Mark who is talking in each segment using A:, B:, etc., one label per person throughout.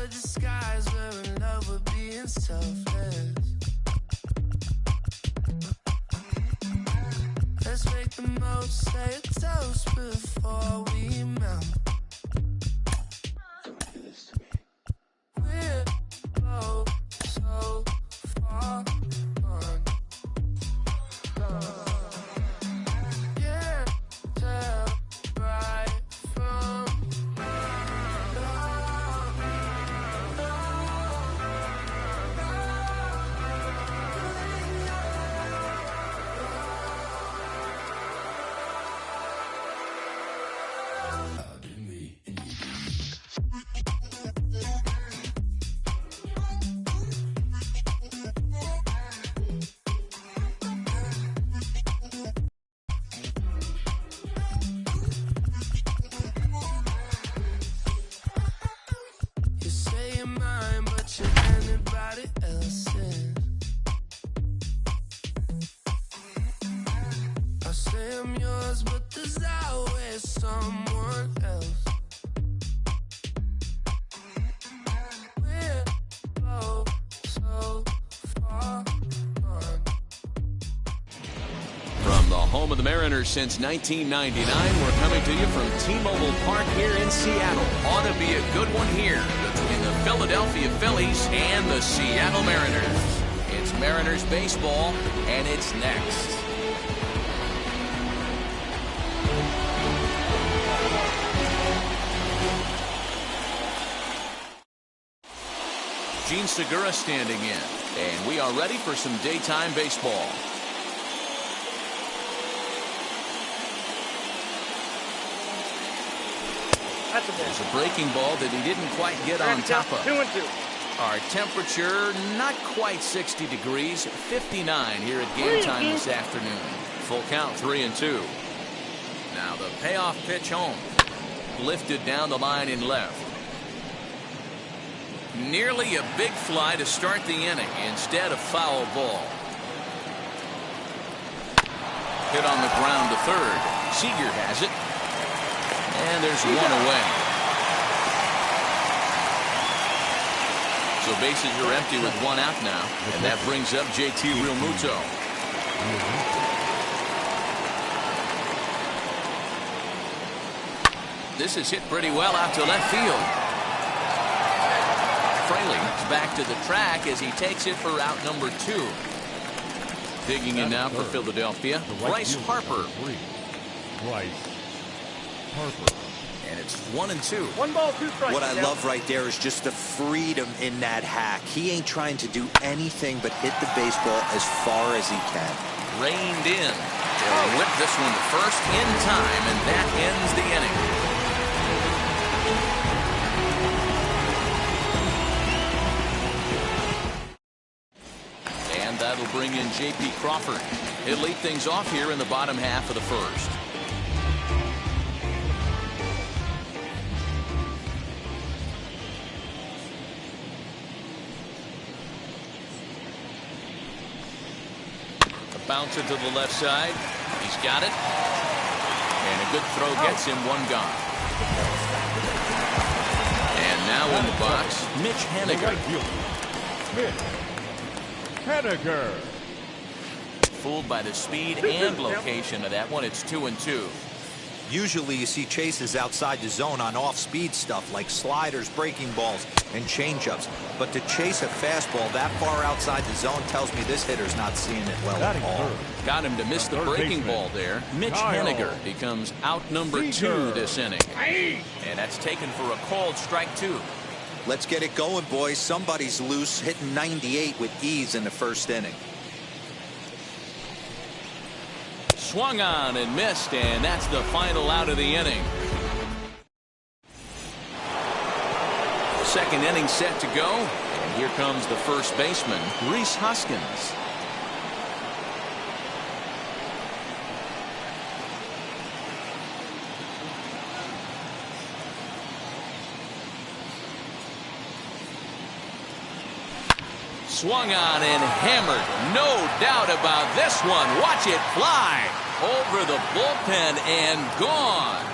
A: the disguise, we're in love with being selfless. Let's make the most, say a toast before we melt. We're both so far gone. Can't tell right from you say you're mine, but you're anybody else's. I say I'm yours, but there's always someone else. We're both so far gone.
B: From the home of the Mariners since 1999, we're coming to you from T-Mobile Park here in Seattle. Ought to be a good one here between the Philadelphia Phillies and the Seattle Mariners. It's Mariners baseball, and it's next. Gene Segura standing in, and we are ready for some daytime baseball. There's a breaking ball that he didn't quite get on top of.
C: 2-2.
B: Our temperature, not quite 60 degrees, 59 here at game time this afternoon. Full count, 3-2. Now the payoff pitch home. Lifted down the line in left. Nearly a big fly to start the inning instead of foul ball. Hit on the ground to third. Seager has it. And there's one away. So bases are empty with one out now. And that brings up JT Realmuto. This is hit pretty well out to left field. Fraley's back to the track as he takes it for out number 2. Digging in now for Philadelphia, Bryce Harper. And it's 1-2.
C: 1 ball, 2 strikes.
D: What I love right there is just the freedom in that hack. He ain't trying to do anything but hit the baseball as far as he can.
B: Reined in. They'll whip this one to first in time, and that ends the inning. And that'll bring in J.P. Crawford. He'll lead things off here in the bottom half of the first. Bouncer to the left side. He's got it. And a good throw gets him one gone. And now in the box, Mitch Haniger. Fooled by the speed and location of that one. It's 2-2.
D: Usually you see chases outside the zone on off-speed stuff like sliders, breaking balls, and changeups. But to chase a fastball that far outside the zone tells me this hitter's not seeing it well at all.
B: Got him to miss the breaking ball there. Mitch Haniger becomes out number 2 this inning. And that's taken for a called strike 2.
D: Let's get it going, boys. Somebody's loose, hitting 98 with ease in the first inning.
B: Swung on and missed, and that's the final out of the inning. Second inning set to go, and here comes the first baseman, Rhys Hoskins. Swung on and hammered. No doubt about this one. Watch it fly over the bullpen and gone.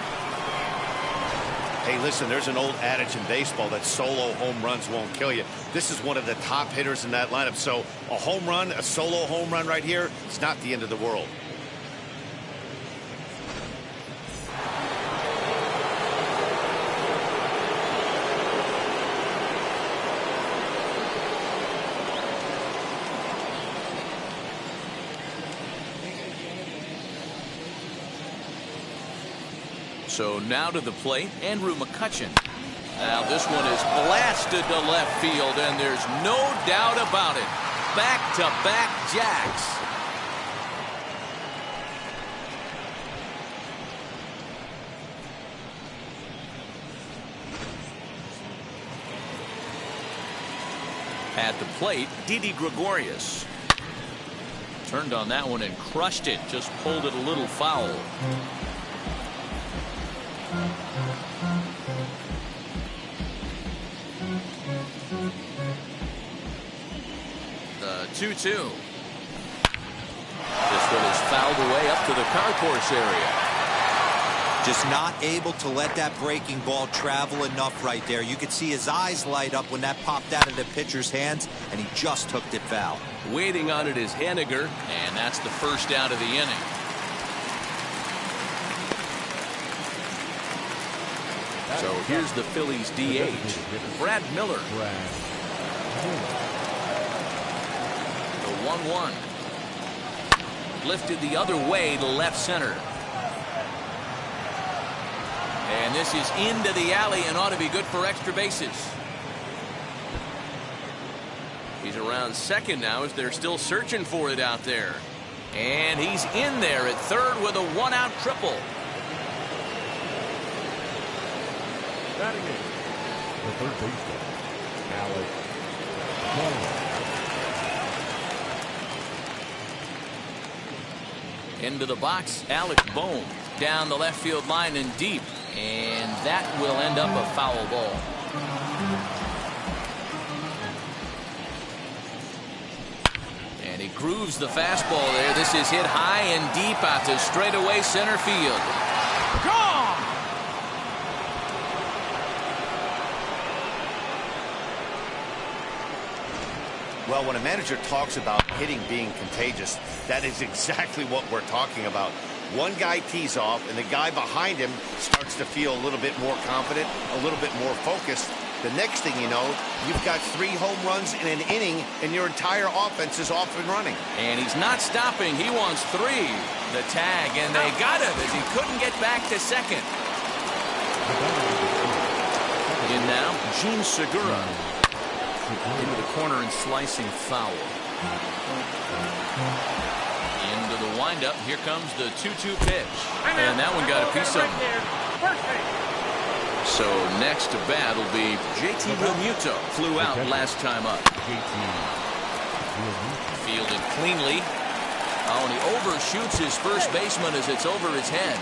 C: Hey, listen, there's an old adage in baseball that solo home runs won't kill you. This is one of the top hitters in that lineup. So a home run, a solo home run right here, it's not the end of the world.
B: So now to the plate, Andrew McCutchen. Now this one is blasted to left field, and there's no doubt about it. Back-to-back jacks. At the plate, Didi Gregorius. Turned on that one and crushed it. Just pulled it a little foul. The 2-2. This one is fouled away up to the concourse area.
D: Just not able to let that breaking ball travel enough right there. You could see his eyes light up when that popped out of the pitcher's hands, and he just hooked it foul.
B: Waiting on it is Henniger, and that's the first out of the inning. So here's the Phillies DH, Brad Miller. The 1-1. Lifted the other way to left center. And this is into the alley and ought to be good for extra bases. He's around second now as they're still searching for it out there. And he's in there at third with a one-out triple.
E: Batting in, the third baseman, Alex Bohm.
B: Into the box, Alec Bohm. Down the left field line and deep. And that will end up a foul ball. And he grooves the fastball there. This is hit high and deep out to straightaway center field. Gone!
C: Well, when a manager talks about hitting being contagious, that is exactly what we're talking about. One guy tees off, and the guy behind him starts to feel a little bit more confident, a little bit more focused. The next thing you know, you've got 3 home runs in an inning, and your entire offense is off and running.
B: And he's not stopping. He wants 3. The tag, and they got him as he couldn't get back to second. In now, Gene Segura. Into the corner and slicing foul. Into the windup. Here comes the 2-2 pitch. And that one got a piece of him. So next to bat will be JT Realmuto. Flew out last time up. Fielded cleanly. Oh, and he overshoots his first baseman as it's over his head.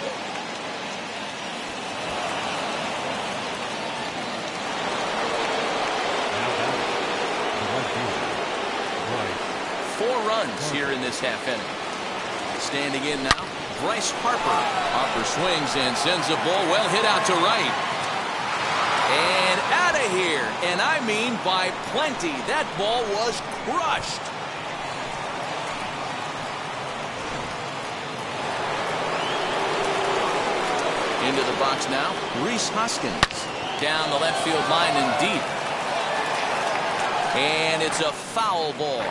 B: Here in this half inning. Standing in now, Bryce Harper. Harper swings and sends a ball well hit out to right. And out of here. And I mean by plenty. That ball was crushed. Into the box now, Rhys Hoskins. Down the left field line and deep. And it's a foul ball.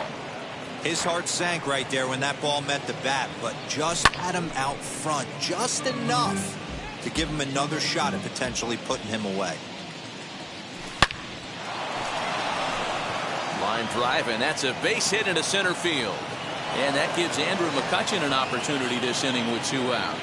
D: His heart sank right there when that ball met the bat, but just had him out front just enough to give him another shot at potentially putting him away.
B: Line drive, and that's a base hit into center field. And that gives Andrew McCutchen an opportunity this inning with 2 out.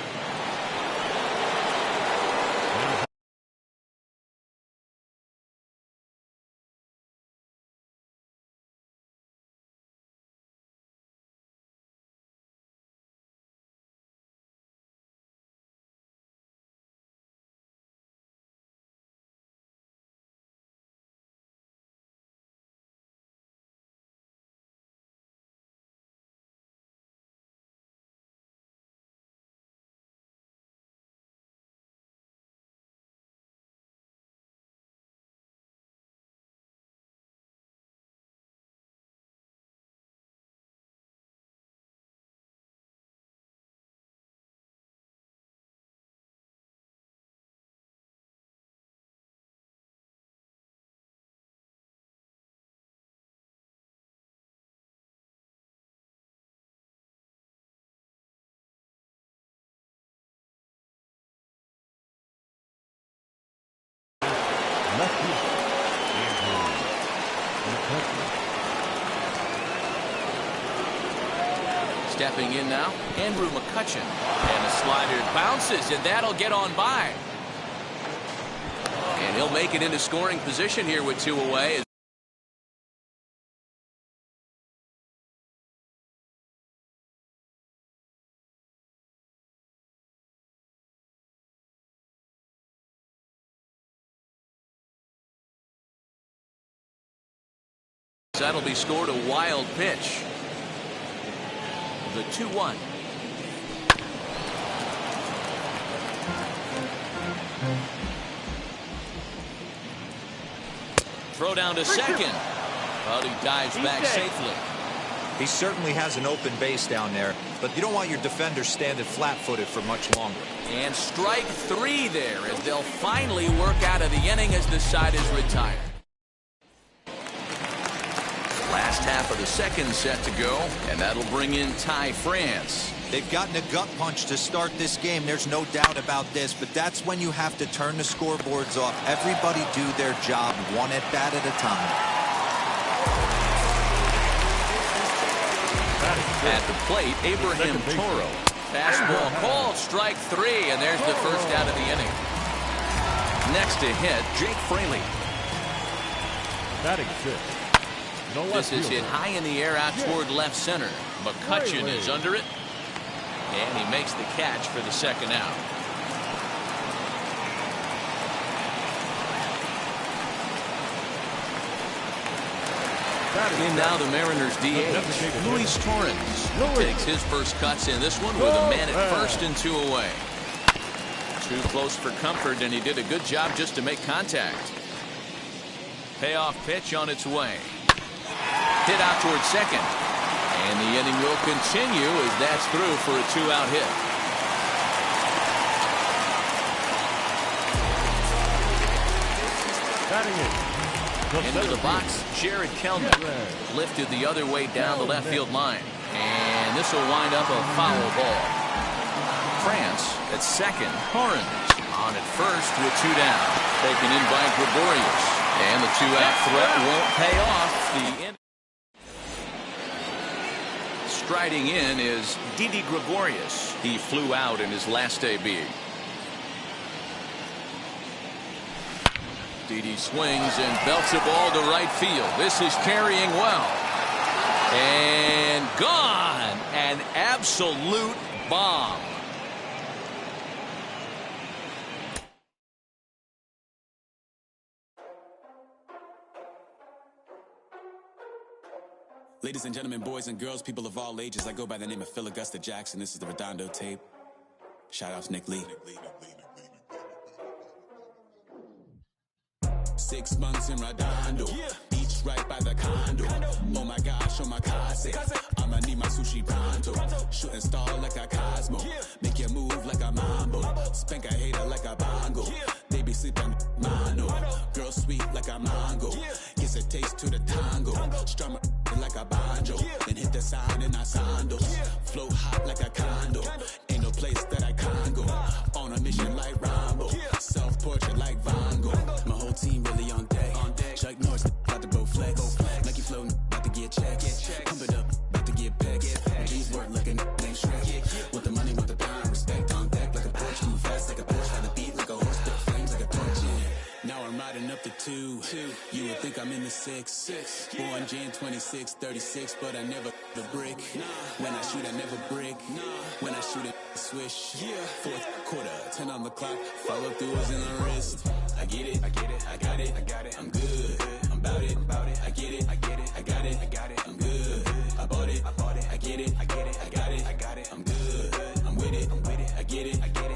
B: Stepping in now, Andrew McCutcheon. And the slider bounces, and that'll get on by. And he'll make it into scoring position here with 2 away. That'll be scored a wild pitch. The 2-1. Throw down to second. But he dives back safely.
D: He certainly has an open base down there, but you don't want your defender standing flat-footed for much longer.
B: And strike 3 there as they'll finally work out of the inning as the side is retired. Last half of the second set to go, and that'll bring in Ty France.
D: They've gotten a gut punch to start this game. There's no doubt about this, but that's when you have to turn the scoreboards off. Everybody do their job one at bat at a time.
B: At the plate, Abraham Toro. Fastball called, strike 3, and there's the first out of the inning. Next to hit, Jake Fraley.
E: Batting 6.
B: This is hit high in the air out toward left center. McCutcheon is under it. And he makes the catch for the second out. In now the Mariners DH, Luis Torrens takes his first cuts in this one with a man at first and 2 away. Too close for comfort, and he did a good job just to make contact. Payoff pitch on its way. Hit out towards second. And the inning will continue as that's through for a 2-out hit. Into the box, Jared Kelman. Lifted the other way down the left field line. And this will wind up a foul ball. France at second. Torrens on at first with 2 down. Taken in by Gregorius. And the 2-out threat won't pay off. Striding in is Didi Gregorius. He flew out in his last AB. Didi swings and belts a ball to right field. This is carrying well. And gone. An absolute bomb.
F: Ladies and gentlemen, boys and girls, people of all ages, I go by the name of Phil Augusta Jackson. This is the Redondo tape. Shout out to Nick Lee. 6 months in Redondo, beach right by the condo. Oh my gosh, oh my casa. I'ma need my sushi pronto. Shooting star like a Cosmo. Make you move like a mambo. Spank a hater like a bongo. They be sleeping mano. Girl sweet like a mango. Gives a taste to the tango. Strum like a banjo. Then hit the sign in our sandals. Float hot like a condo. Ain't no place that I can't go. On a mission like Rambo. Self-portrait like Van Gogh. My whole team really on deck. Chuck Norris about to go flex. Nike floating about to get checked. Pump it up about to get pegged. G's work looking name Shrek. Want the money, want the pound. Respect on deck like a Porsche. Move fast like a Porsche. Had the beat like a horse. The flames like a torch. Now I'm riding up the 2. You would think I'm in the 6. Born Jan 26, 36, but I never the brick. When I shoot, I never brick. When I shoot, I swish. 4th quarter, 10 on the clock. Follow through is in the wrist. I get it, I got it. I'm good, I'm about it. I get it, I got it. I'm good, I bought it. I get it, I got it. I'm good, I'm with it. I get it, I got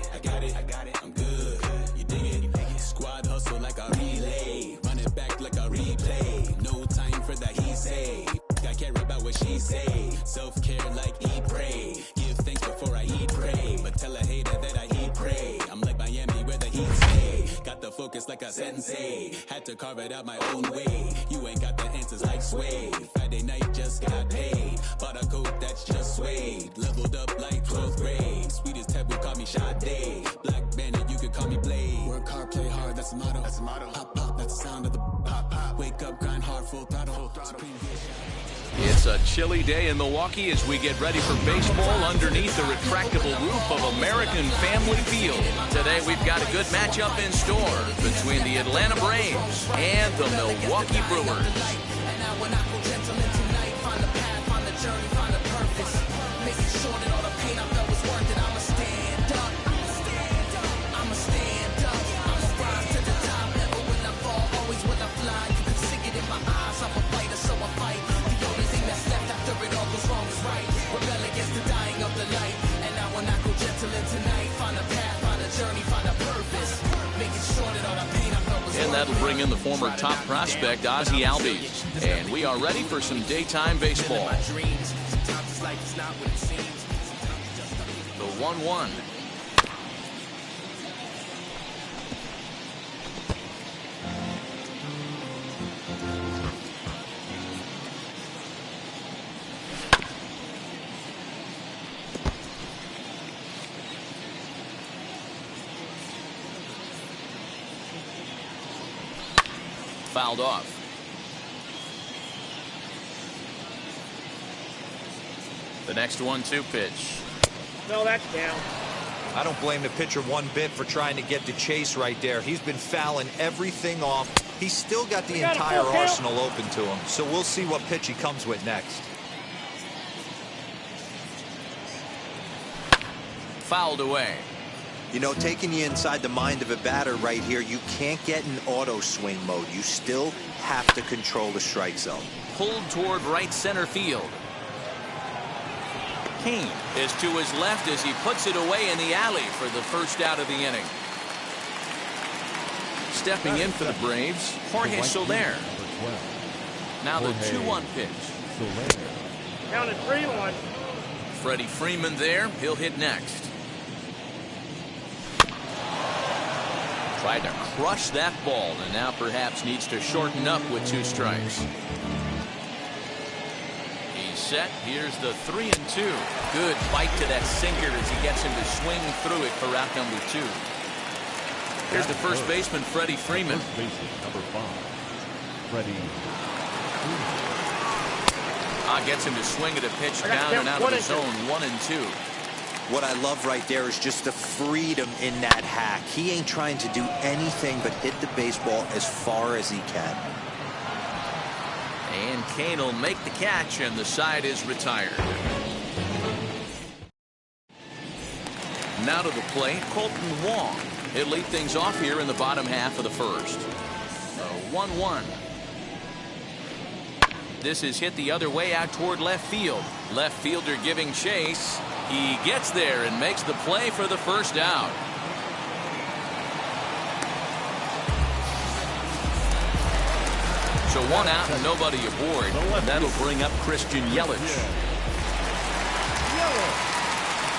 F: it. I'm good, you dig it. Squad hustle like a relay. Run it back like a replay. No time for that he say. I care about what she say. Self-care like eat, pray. Give thanks before I eat, pray. But tell a hater that I eat, pray. I'm like Miami where the heat stay. Got the focus like a sensei. Had to carve it out my own way. You ain't got the answers like Sway. Friday night just got paid. Bought a coat that's just suede. Leveled up like 12th grade. Sweetest taboo call me Sade. Black Bandit, you could call me Blade. Work hard, play hard, that's the motto. Pop, pop, that's the sound of the pop, pop. Wake up, grind hard, full throttle. Supreme
B: It's a chilly day in Milwaukee as we get ready for baseball underneath the retractable roof of American Family Field. Today we've got a good matchup in store between the Atlanta Braves and the Milwaukee Brewers. And that'll bring in the former top prospect, Ozzie Albies. And we are ready for some daytime baseball. The 1-1. Fouled off. The next 1-2 pitch.
G: No, that's down.
D: I don't blame the pitcher one bit for trying to get the chase right there. He's been fouling everything off. He's still got the entire arsenal open to him, so we'll see what pitch he comes with next.
B: Fouled away.
H: You know, taking you inside the mind of a batter right here, you can't get in auto swing mode. You still have to control the strike zone.
B: Pulled toward right center field. Kane is to his left as he puts it away in the alley for the first out of the inning. Stepping in for the Braves, Jorge Soler. Now the 2-1 pitch.
G: Counted 3-1.
B: Freddie Freeman there. He'll hit next. Tried to crush that ball and now perhaps needs to shorten up with 2 strikes. He's set. Here's the 3-2. Good bite to that sinker as he gets him to swing through it for out number 2. Here's the first baseman, Freddie Freeman.
E: First baseman, number 5, Freddie Freeman.
B: Gets him to swing at a pitch down and out of the zone. 1-2.
H: What I love right there is just the freedom in that hack. He ain't trying to do anything but hit the baseball as far as he can.
B: And Kane will make the catch, and the side is retired. Now to the plate, Colton Wong. He'll lead things off here in the bottom half of the first. 1-1. This is hit the other way out toward left field. Left fielder giving chase. He gets there and makes the play for the first out. So 1 out and nobody aboard. That'll bring up Christian Yelich.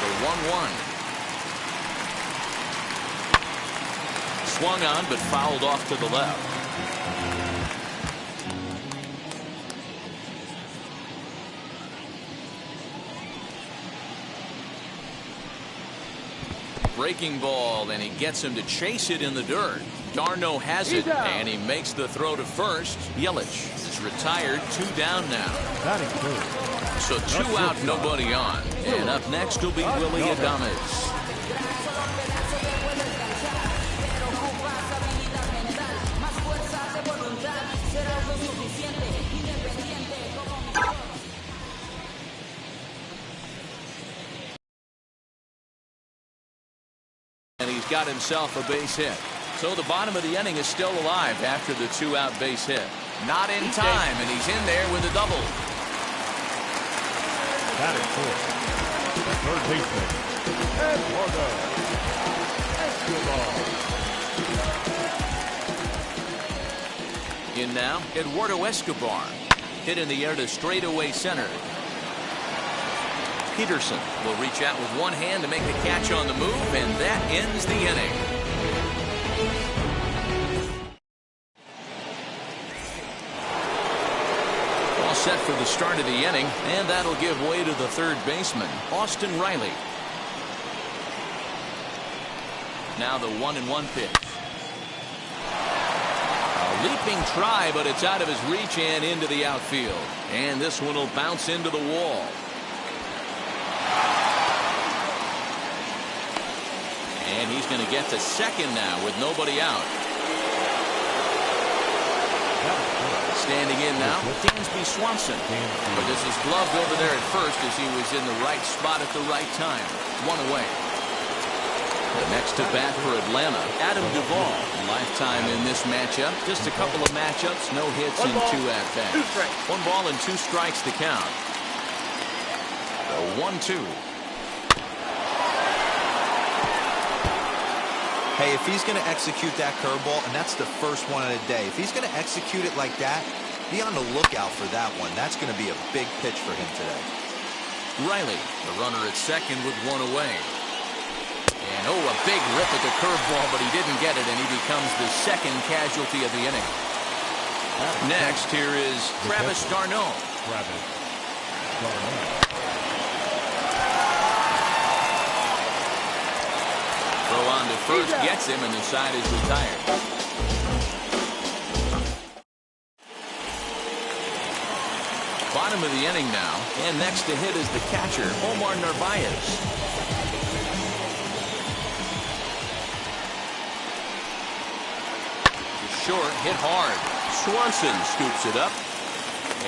B: The 1-1. Swung on but fouled off to the left. Breaking ball, and he gets him to chase it in the dirt. Darno has it, and he makes the throw to first. Yelich is retired. 2 down now. So 2 out, nobody on. And up next will be Willie Adames. And he's got himself a base hit. So the bottom of the inning is still alive after the 2-out base hit. Not in time, and he's in there with a double.
E: Batting fourth, third baseman, Eduardo Escobar.
B: In now, Eduardo Escobar. Hit in the air to straightaway center. Peterson will reach out with one hand to make the catch on the move, and that ends the inning. All set for the start of the inning, and that'll give way to the third baseman, Austin Riley. Now the 1-1 pitch. Leaping try, but it's out of his reach and into the outfield. And this one will bounce into the wall. And he's going to get to second now with nobody out. Standing in now, Dansby Swanson. But this is gloved over there at first as he was in the right spot at the right time. One away. The next to bat for Atlanta, Adam Duvall. Lifetime in this matchup. Just a couple of matchups, no hits and 2 at-bats. 1 ball and 2 strikes to count. The 1-2.
D: Hey, if he's going to execute that curveball, and that's the first one of the day, if he's going to execute it like that, be on the lookout for that one. That's going to be a big pitch for him today.
B: Riley, the runner at second with 1 away. And a big rip at the curveball, but he didn't get it, and he becomes the second casualty of the inning. Next, here is Travis d'Arnaud. Throw on to first, gets him, and the side is retired. Bottom of the inning now, and next to hit is the catcher, Omar Narvaez. Short, hit hard. Swanson scoops it up.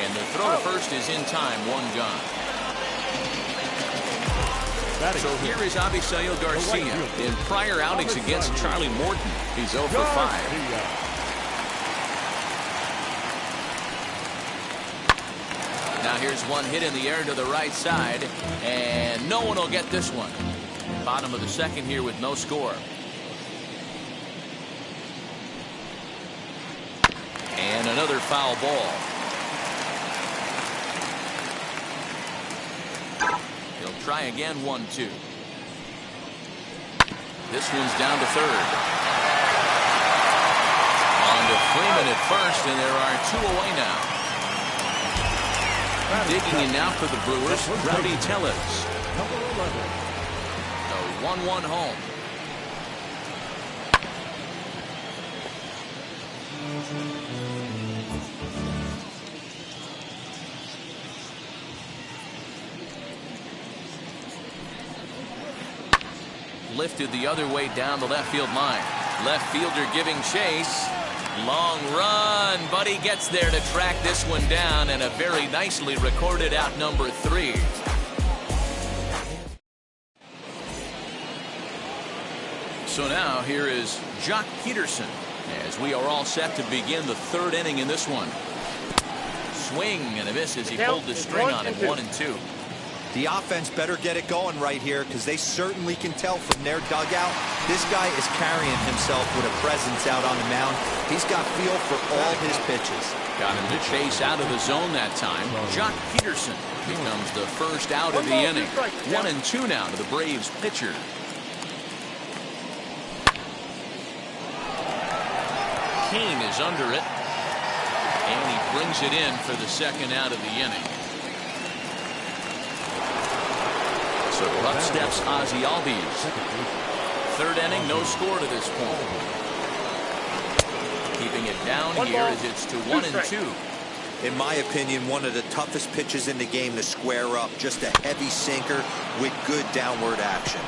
B: And the throw to first is in time, 1 gone. So here is Avisail Garcia. In prior outings against Charlie Morton, he's 0 for 5. Now here's one hit in the air to the right side. And no one will get this one. Bottom of the second here with no score. And another foul ball. He'll try again, 1-2. This one's down to third. On to Freeman at first, and there are 2 away now. Digging in now for the Brewers, Rowdy Tellez. A 1-1 home. Lifted the other way down the left field line. Left fielder giving chase. Long run, but he gets there to track this one down, and a very nicely recorded out number 3. So now here is Jock Peterson as we are all set to begin the 3rd inning in this one. Swing and a miss as he pulled the string on it, 1-2.
D: The offense better get it going right here because they certainly can tell from their dugout. This guy is carrying himself with a presence out on the mound. He's got feel for all his pitches.
B: Got him to chase out of the zone that time. Jock Peterson becomes the first out of the inning. 1-2 now to the Braves pitcher. Kane is under it. And he brings it in for the second out of the inning. So up steps Ozzie Albies. 3rd inning, no score to this point. Keeping it down here as it's to 1-2.
D: In my opinion, one of the toughest pitches in the game to square up. Just a heavy sinker with good downward action.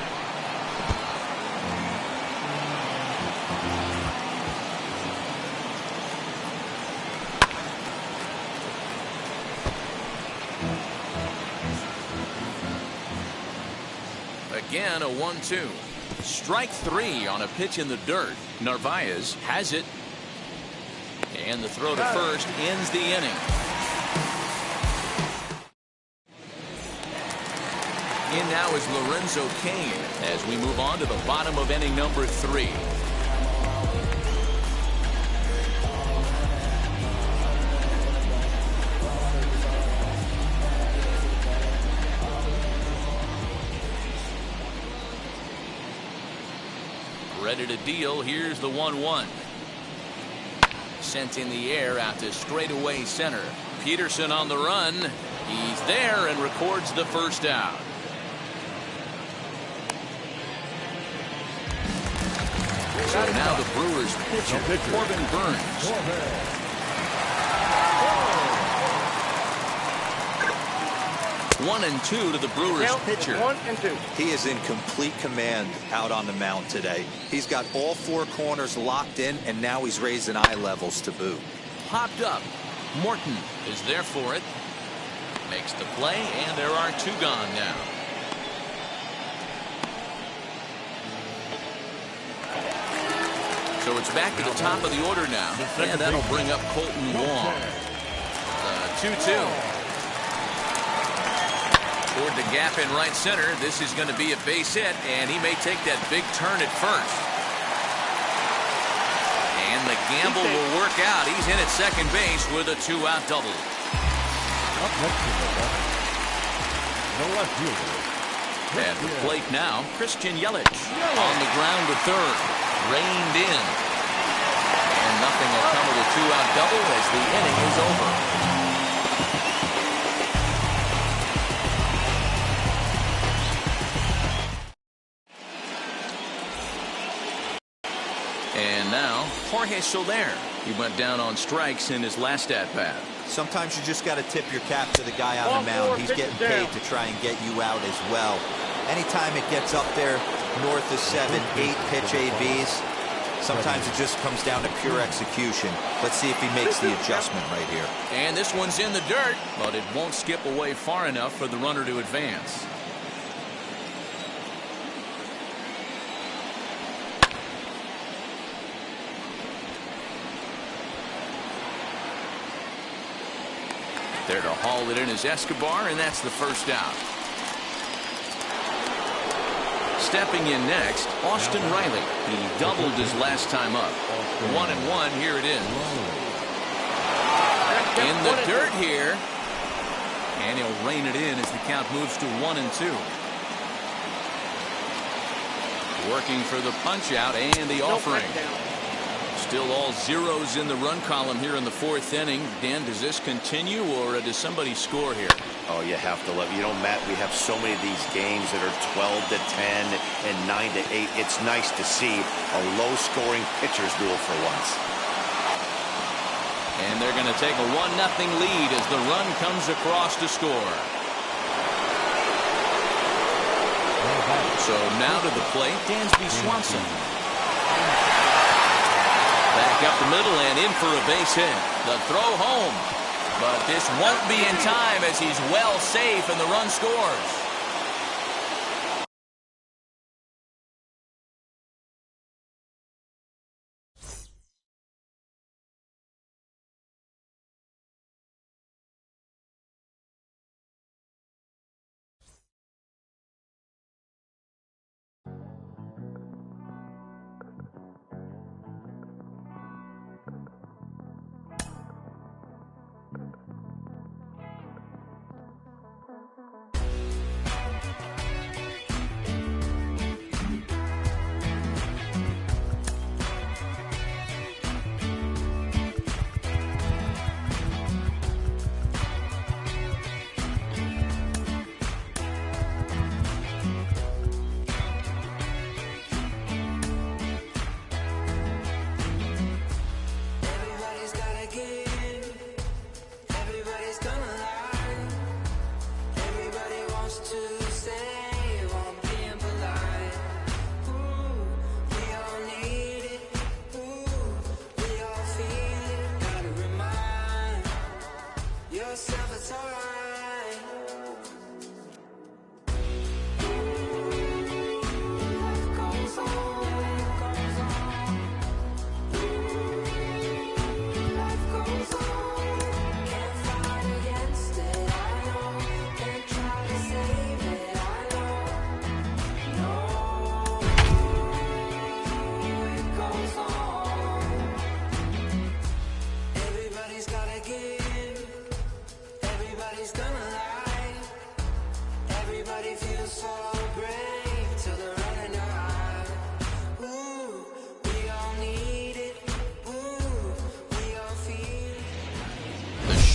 B: Again, a 1-2. Strike 3 on a pitch in the dirt. Narvaez has it. And the throw to first ends the inning. In now is Lorenzo Cain as we move on to the bottom of inning number 3. Ready to deal. Here's the 1-1. Sent in the air out to straightaway center. Peterson on the run. He's there and records the first out. So now the Brewers pitcher, Corbin Burns. 1-2 to the Brewers pitcher.
G: 1-2.
D: He is in complete command out on the mound today. He's got all four corners locked in, and now he's raising eye levels to boot.
B: Popped up. Morton is there for it. Makes the play, and there are two gone now. So it's back to the top of the order now, and that'll bring up Colton Wong. 2-2. Toward the gap in right center. This is going to be a base hit, and he may take that big turn at first. And the gamble will work out. He's in at second base with a two-out double.
E: Up next to the left fielder.
B: At the plate now, Christian Yelich on the ground to third. Reined in. And nothing will come of the two-out double as the inning is over. And now, Jorge Soler. He went down on strikes in his last at-bat.
D: Sometimes you just got to tip your cap to the guy on the mound. He's getting paid to try and get you out as well. Anytime it gets up there north of 7, 8 pitch ABs, sometimes it just comes down to pure execution. Let's see if he makes the adjustment right here.
B: And this one's in the dirt, but it won't skip away far enough for the runner to advance. There to haul it in is Escobar, and that's the first out. Stepping in next, Austin Riley. He doubled his last time up. 1-1, here it is. In the dirt here. And he'll rein it in as the count moves to 1-2. Working for the punch out and the offering. Still all zeros in the run column here in the fourth inning. Dan, does this continue, or does somebody score here?
C: Oh, you have to love it. You know, Matt, we have so many of these games that are 12-10 and 9-8. It's nice to see a low-scoring pitcher's duel for once.
B: And they're going to take a 1-0 lead as the run comes across to score. So now to the plate, Dansby Swanson. Back up the middle and in for a base hit. The throw home. But this won't be in time as he's well safe and the run scores.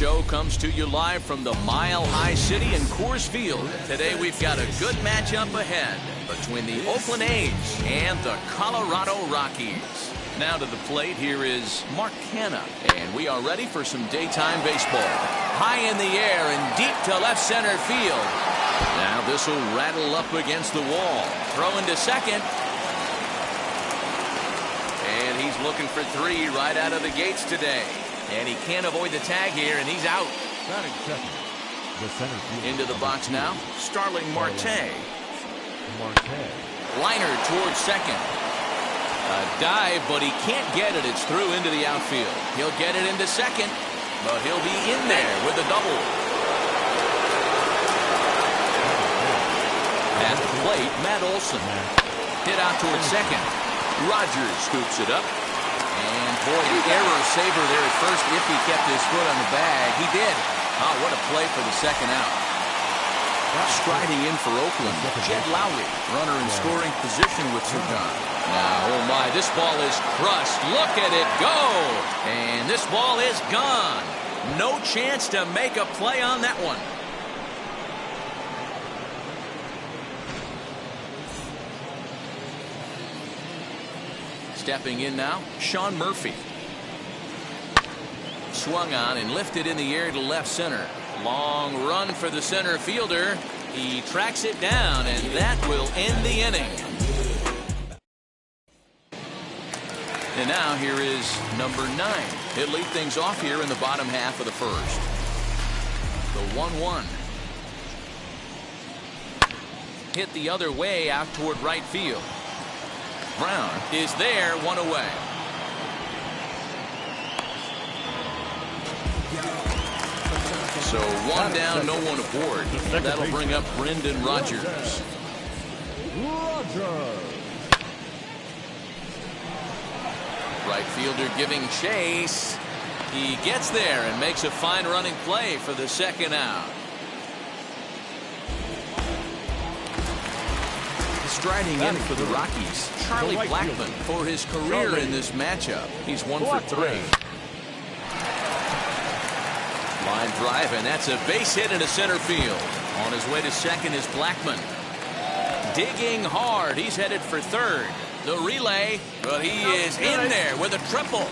B: show comes to you live from the Mile High City in Coors Field. Today we've got a good matchup ahead between the Oakland A's and the Colorado Rockies. Now to the plate, here is Mark Canha, and we are ready for some daytime baseball. High in the air and deep to left center field. Now this will rattle up against the wall. Throw into second. And he's looking for 3 right out of the gates today. And he can't avoid the tag here, and he's out.
E: Batting second, the center field.
B: Into the box now, Starling Marte. Liner towards second. A dive, but he can't get it. It's through into the outfield. He'll get it into second, but he'll be in there with a double. At the plate, Matt Olson. Hit out towards second. Rogers scoops it up. And boy, an error saver there at first if he kept his foot on the bag. He did. Oh, what a play for the second out. Striding in for Oakland, Jed Lowry, runner in scoring position with 2 gone. Now, oh my, this ball is crushed. Look at it go. And this ball is gone. No chance to make a play on that one. Stepping in now, Sean Murphy. Swung on and lifted in the air to left center. Long run for the center fielder. He tracks it down, and that will end the inning. And now here is number 9. He'll lead things off here in the bottom half of the first. The 1-1. Hit the other way out toward right field. Brown is there, 1 away. So 1 down, no one aboard. That'll bring up Brendan Rodgers. Right fielder giving chase. He gets there and makes a fine running play for the second out. Striding in for the Rockies, Charlie Blackmon for his career in this matchup. He's 1 for 3. Line drive, and that's a base hit into center field. On his way to second is Blackmon. Digging hard. He's headed for third. The relay, but he is in there with a triple.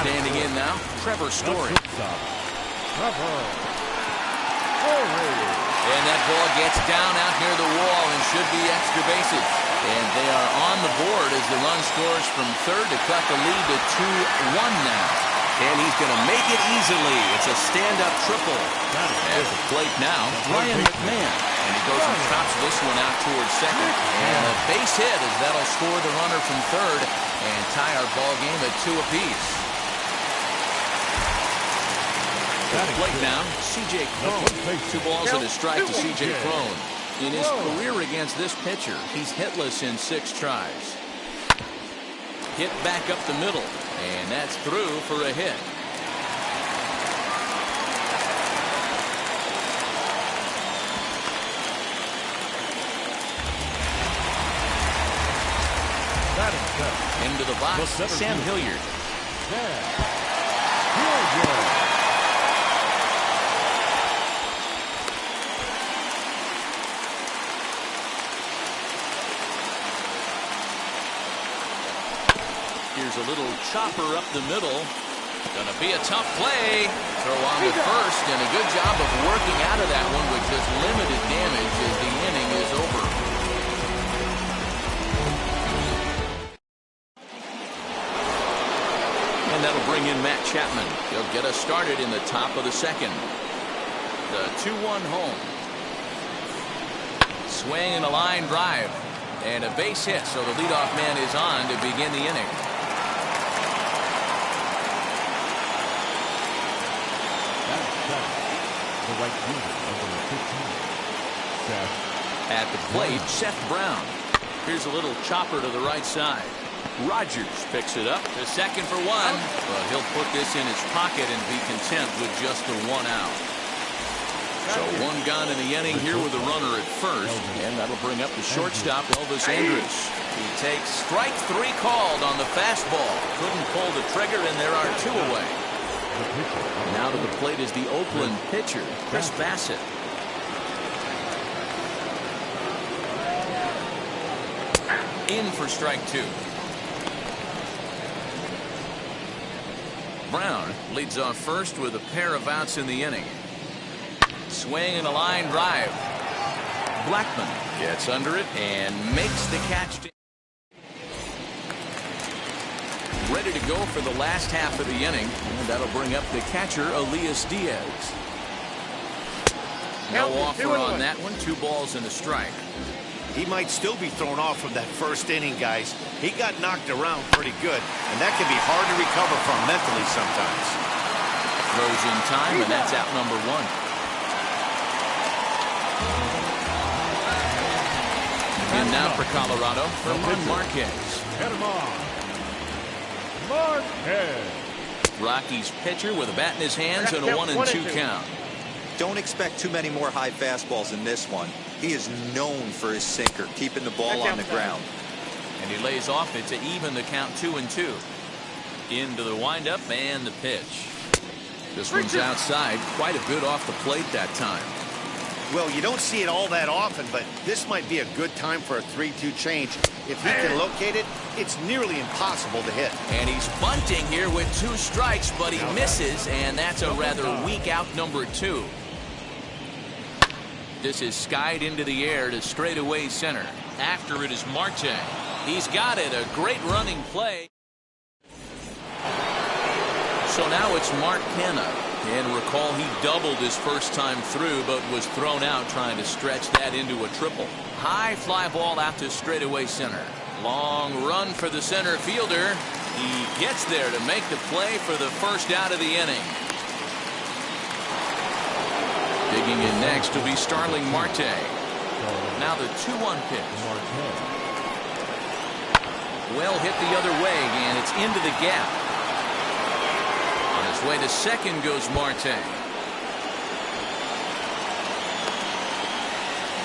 B: Standing in now, Trevor Story. And that ball gets down out near the wall and should be extra bases. And they are on the board as the run scores from third to cut the lead to 2-1 now. And he's going to make it easily. It's a stand-up triple. At the plate now, Ryan McMahon. And he goes and chops this one out towards second. And a base hit as that'll score the runner from third and tie our ball game at 2 apiece. At the plate now, C.J. Cron. 2 balls and a strike to C.J. Cron. In his career against this pitcher, he's hitless in 6 tries. Hit back up the middle, and that's through for a hit. Into the box, Sam Hilliard. Here's a little chopper up the middle. Gonna be a tough play. Throw on the first, and a good job of working out of that one with just limited damage as the inning is over. And that'll bring in Matt Chapman. He'll get us started in the top of the second. The 2-1 home. Swing and a line drive. And a base hit, so the leadoff man is on to begin the inning. At the plate, Seth Brown. Here's a little chopper to the right side. Rogers picks it up to second for 1, but he'll put this in his pocket and be content with just the 1 out. So one gone in the inning here with a runner at first, and that'll bring up the shortstop, Elvis Andrus. He takes strike 3 called on the fastball. Couldn't pull the trigger, and there are 2 away. Now to the plate is the Oakland pitcher, Chris Bassett. In for strike 2. Brown leads off first with a pair of outs in the inning. Swing and a line drive. Blackman gets under it and makes the catch. Ready to go for the last half of the inning, and that'll bring up the catcher, Elias Diaz. No offer on that one. 2 balls and a strike.
C: He might still be thrown off from that first inning, guys. He got knocked around pretty good, and that can be hard to recover from mentally sometimes.
B: Throws in time, and that's out number 1. And now for Colorado, Germán Marquez.
E: Hit him on. Marquez.
B: Rockies pitcher with a bat in his hands and a 1-2 count.
H: Don't expect too many more high fastballs in this one. He is known for his sinker, keeping the ball on the ground.
B: And he lays off it to even the count 2-2. Into the windup and the pitch. This one's outside. Quite a bit off the plate that time.
C: Well, you don't see it all that often, but this might be a good time for a 3-2 change. If he can locate it, it's nearly impossible to hit.
B: And he's bunting here with 2 strikes, but he misses, and that's a rather weak out number 2. This is skied into the air to straightaway center. After it is Marte. He's got it. A great running play. So now it's Mark Canha. And recall he doubled his first time through, but was thrown out trying to stretch that into a triple. High fly ball out to straightaway center. Long run for the center fielder. He gets there to make the play for the first out of the inning. Digging in next will be Starling Marte. Now the 2-1 pitch. Well hit the other way, and it's into the gap. On his way to second goes Marte.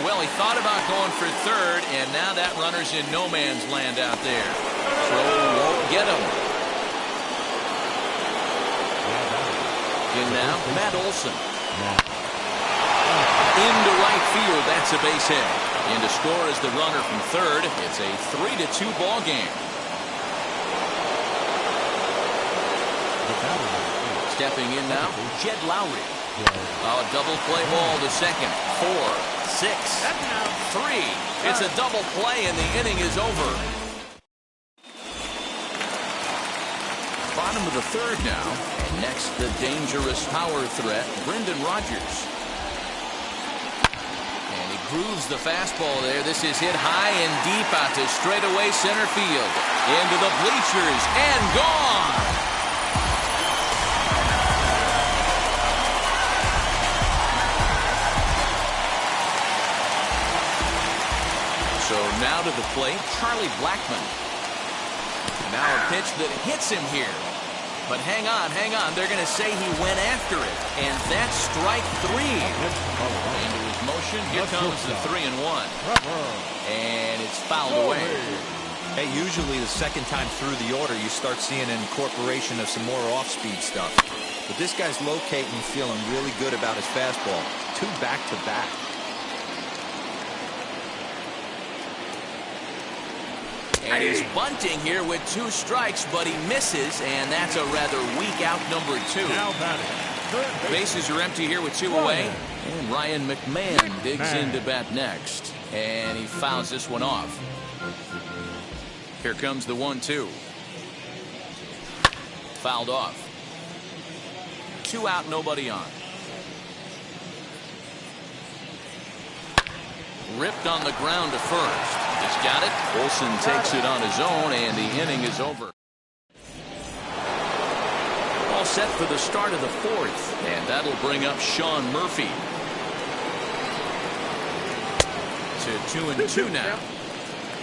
B: Well, he thought about going for third, and now that runner's in no man's land out there. Throw won't get him. In now, Matt Olson. Into right field, that's a base hit. In to score is the runner from third. It's a 3-2 ball game. Stepping in now, Jed Lowry. A double play ball to second. 4, 6, 3. It's a double play, and the inning is over. Bottom of the third now. Next, the dangerous power threat, Brendan Rodgers. Grooves the fastball there. This is hit high and deep out to straightaway center field. Into the bleachers and gone. So now to the plate, Charlie Blackman. Now a pitch that hits him here. But hang on, hang on. They're going to say he went after it. And that's strike 3. Into his motion. Here comes the 3-1. And it's fouled away.
D: Hey, usually the second time through the order, you start seeing an incorporation of some more off-speed stuff. But this guy's locating, feeling really good about his fastball. 2 back-to-back.
B: And he's bunting here with 2 strikes, but he misses, and that's a rather weak out number 2. Bases are empty here with 2 away. And Ryan McMahon digs into bat next. And he fouls this one off. Here comes the 1-2. Fouled off. 2 out, nobody on. Ripped on the ground to first. He's got it. Olson takes it on his own, and the inning is over. All set for the start of the 4th, and that'll bring up Sean Murphy. To 2-2 now.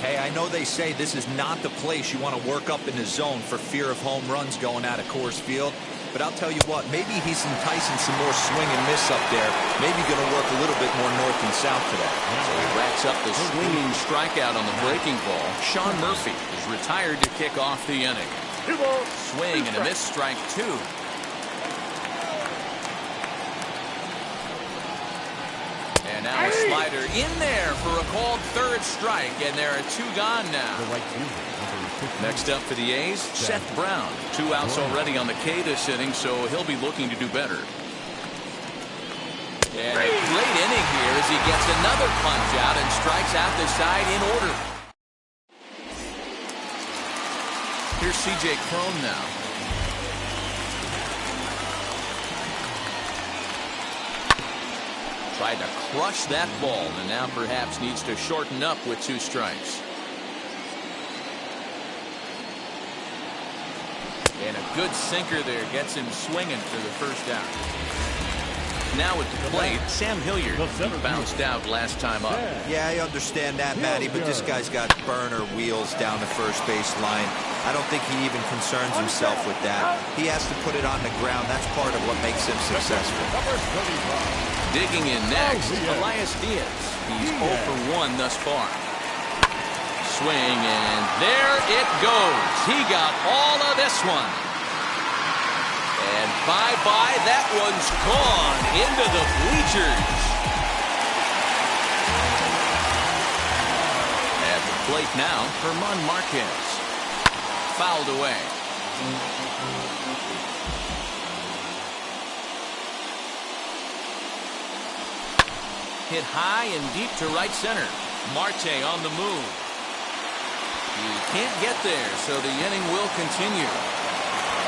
D: Hey, I know they say this is not the place you want to work up in the zone for fear of home runs going out of Coors Field, but I'll tell you what, maybe he's enticing some more swing and miss up there. Maybe going to work a little bit more north and south today.
B: So he racks up the swinging strikeout on the breaking ball. Sean Murphy is retired to kick off the inning.
G: 2 balls.
B: Swing and a miss, strike 2. And now a slider in there for a called third strike, and there are 2 gone now. Next up for the A's, Seth Brown. 2 outs already on the K this inning, so he'll be looking to do better. And a great inning here as he gets another punch out and strikes out the side in order. Here's C.J. Cron now. Tried to crush that ball, and now perhaps needs to shorten up with 2 strikes. And a good sinker there gets him swinging for the first out. Now at the plate, Sam Hilliard. He bounced out last time up.
D: Yeah, I understand that, Matty, but this guy's got burner wheels down the first base line. I don't think he even concerns himself with that. He has to put it on the ground. That's part of what makes him successful.
B: Digging in next, Elias Diaz. He's 0 for 1 thus far. Swing, and there it goes. He got all of this one. And bye-bye, that one's gone into the bleachers. At the plate now, German Marquez. Fouled away. Hit high and deep to right center. Marte on the move. He can't get there, so the inning will continue.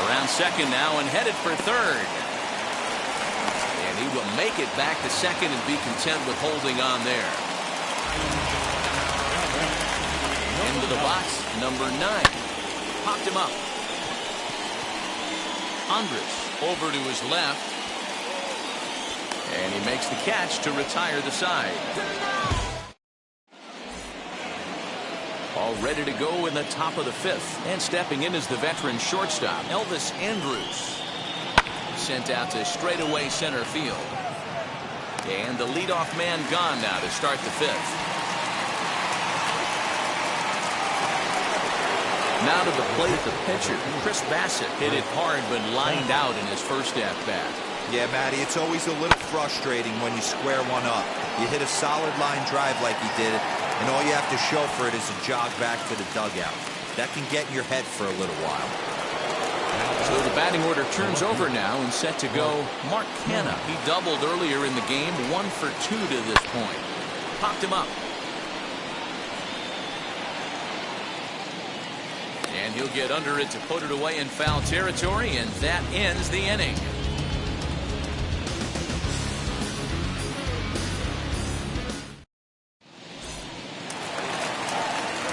B: Around second now and headed for third. And he will make it back to second and be content with holding on there. Into the box, number 9. Popped him up. Andres over to his left. And he makes the catch to retire the side. All ready to go in the top of the 5th. And stepping in is the veteran shortstop, Elvis Andrus. Sent out to straightaway center field. And the leadoff man gone now to start the 5th. Now to the plate, the pitcher, Chris Bassett. Hit it hard but lined out in his first at-bat.
D: Yeah, Matty, it's always a little frustrating when you square one up. You hit a solid line drive like he did, and all you have to show for it is a jog back to the dugout. That can get in your head for a little while.
B: So the batting order turns over now and set to go Mark Canha. He doubled earlier in the game, 1 for 2 to this point. Popped him up. And he'll get under it to put it away in foul territory, and that ends the inning.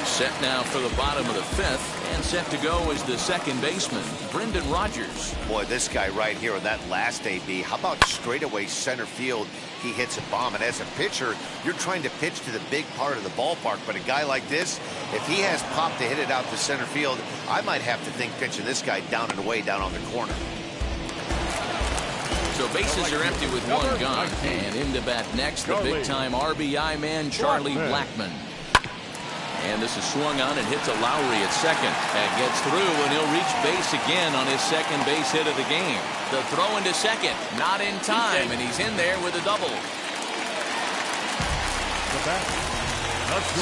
B: Set now for the bottom of the 5th, and set to go is the second baseman, Brendan Rodgers.
C: Boy, this guy right here on that last AB, how about straightaway center field? He hits a bomb, and as a pitcher, you're trying to pitch to the big part of the ballpark, but a guy like this, if he has pop to hit it out to center field, I might have to think pitching this guy down and away down on the corner.
B: So bases are empty with 1 gone, and into bat next, the big-time RBI man, Charlie Blackmon. And this is swung on and hit to Lowry at second. And gets through, and he'll reach base again on his second base hit of the game. The throw into second, not in time, and he's in there with a double.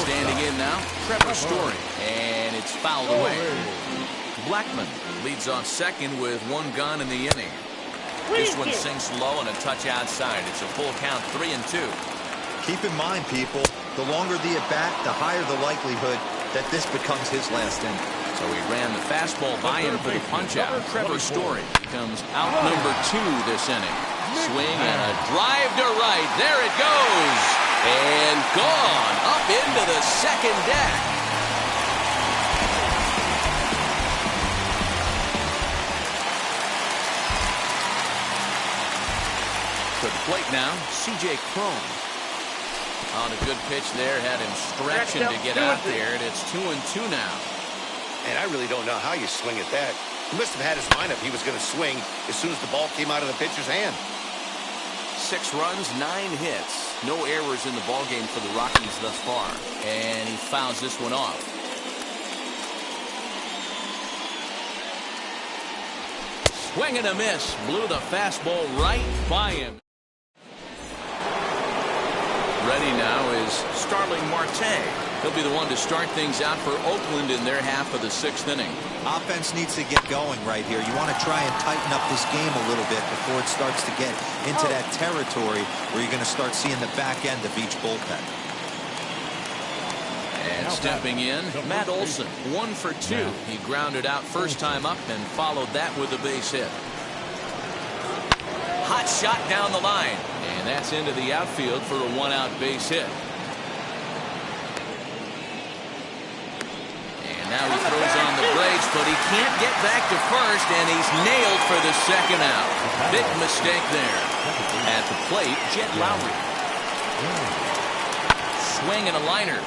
B: Standing in now, Trevor Story. And it's fouled away. Blackmon leads off second with 1 gone in the inning. This one sinks low and a touch outside. It's a full count, 3-2.
D: Keep in mind, people, the longer the at-bat, the higher the likelihood that this becomes his last inning.
B: So he ran the fastball by him for the punch-out. Trevor Story comes out number 2 this inning. Swing and a drive to right. There it goes. And gone up into the second deck. To the plate now, C.J. Cron. On a good pitch there, had him stretching to get out there, and it's 2-2 now.
C: And I really don't know how you swing at that. He must have had his mind up he was going to swing as soon as the ball came out of the pitcher's hand.
B: 6 runs, 9 hits. No errors in the ballgame for the Rockies thus far. And he fouls this one off. Swing and a miss. Blew the fastball right by him. Ready now is Starling Marte. He'll be the one to start things out for Oakland in their half of the 6th inning.
H: Offense needs to get going right here. You want to try and tighten up this game a little bit before it starts to get into that territory where you're going to start seeing the back end of each bullpen.
B: And stepping in, Matt Olson, 1 for 2. He grounded out first time up and followed that with a base hit. Hot shot down the line. And that's into the outfield for a 1-out base hit. And now he throws on the brakes, but he can't get back to first, and he's nailed for the 2nd out. Big mistake there. At the plate, Jet Lowry. Swing and a liner.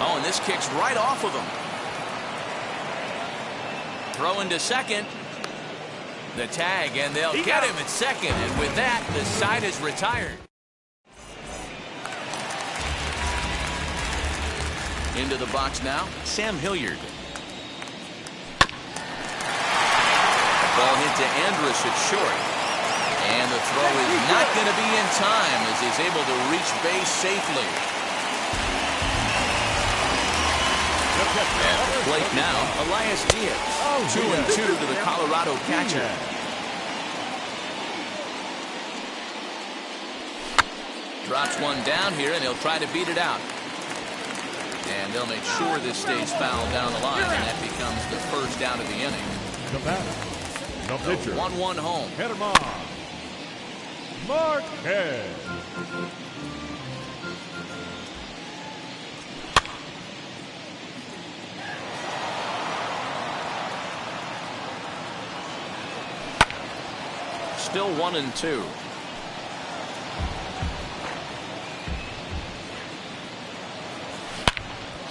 B: Oh, and this kicks right off of him. Throw into second. The tag, and they'll get him at second. And with that, the side is retired. Into the box now, Sam Hilliard. Ball hit to Andrus at short. And the throw is not going to be in time as he's able to reach base safely. At the plate now, Elias Diaz. 2-2 to the Colorado catcher. Drops one down here, and he'll try to beat it out. And they'll make sure this stays foul down the line, and that becomes the first out of the inning.
E: The batter, the pitcher.
B: 1-1 home.
E: Panama, Marquez.
B: Still 1-2.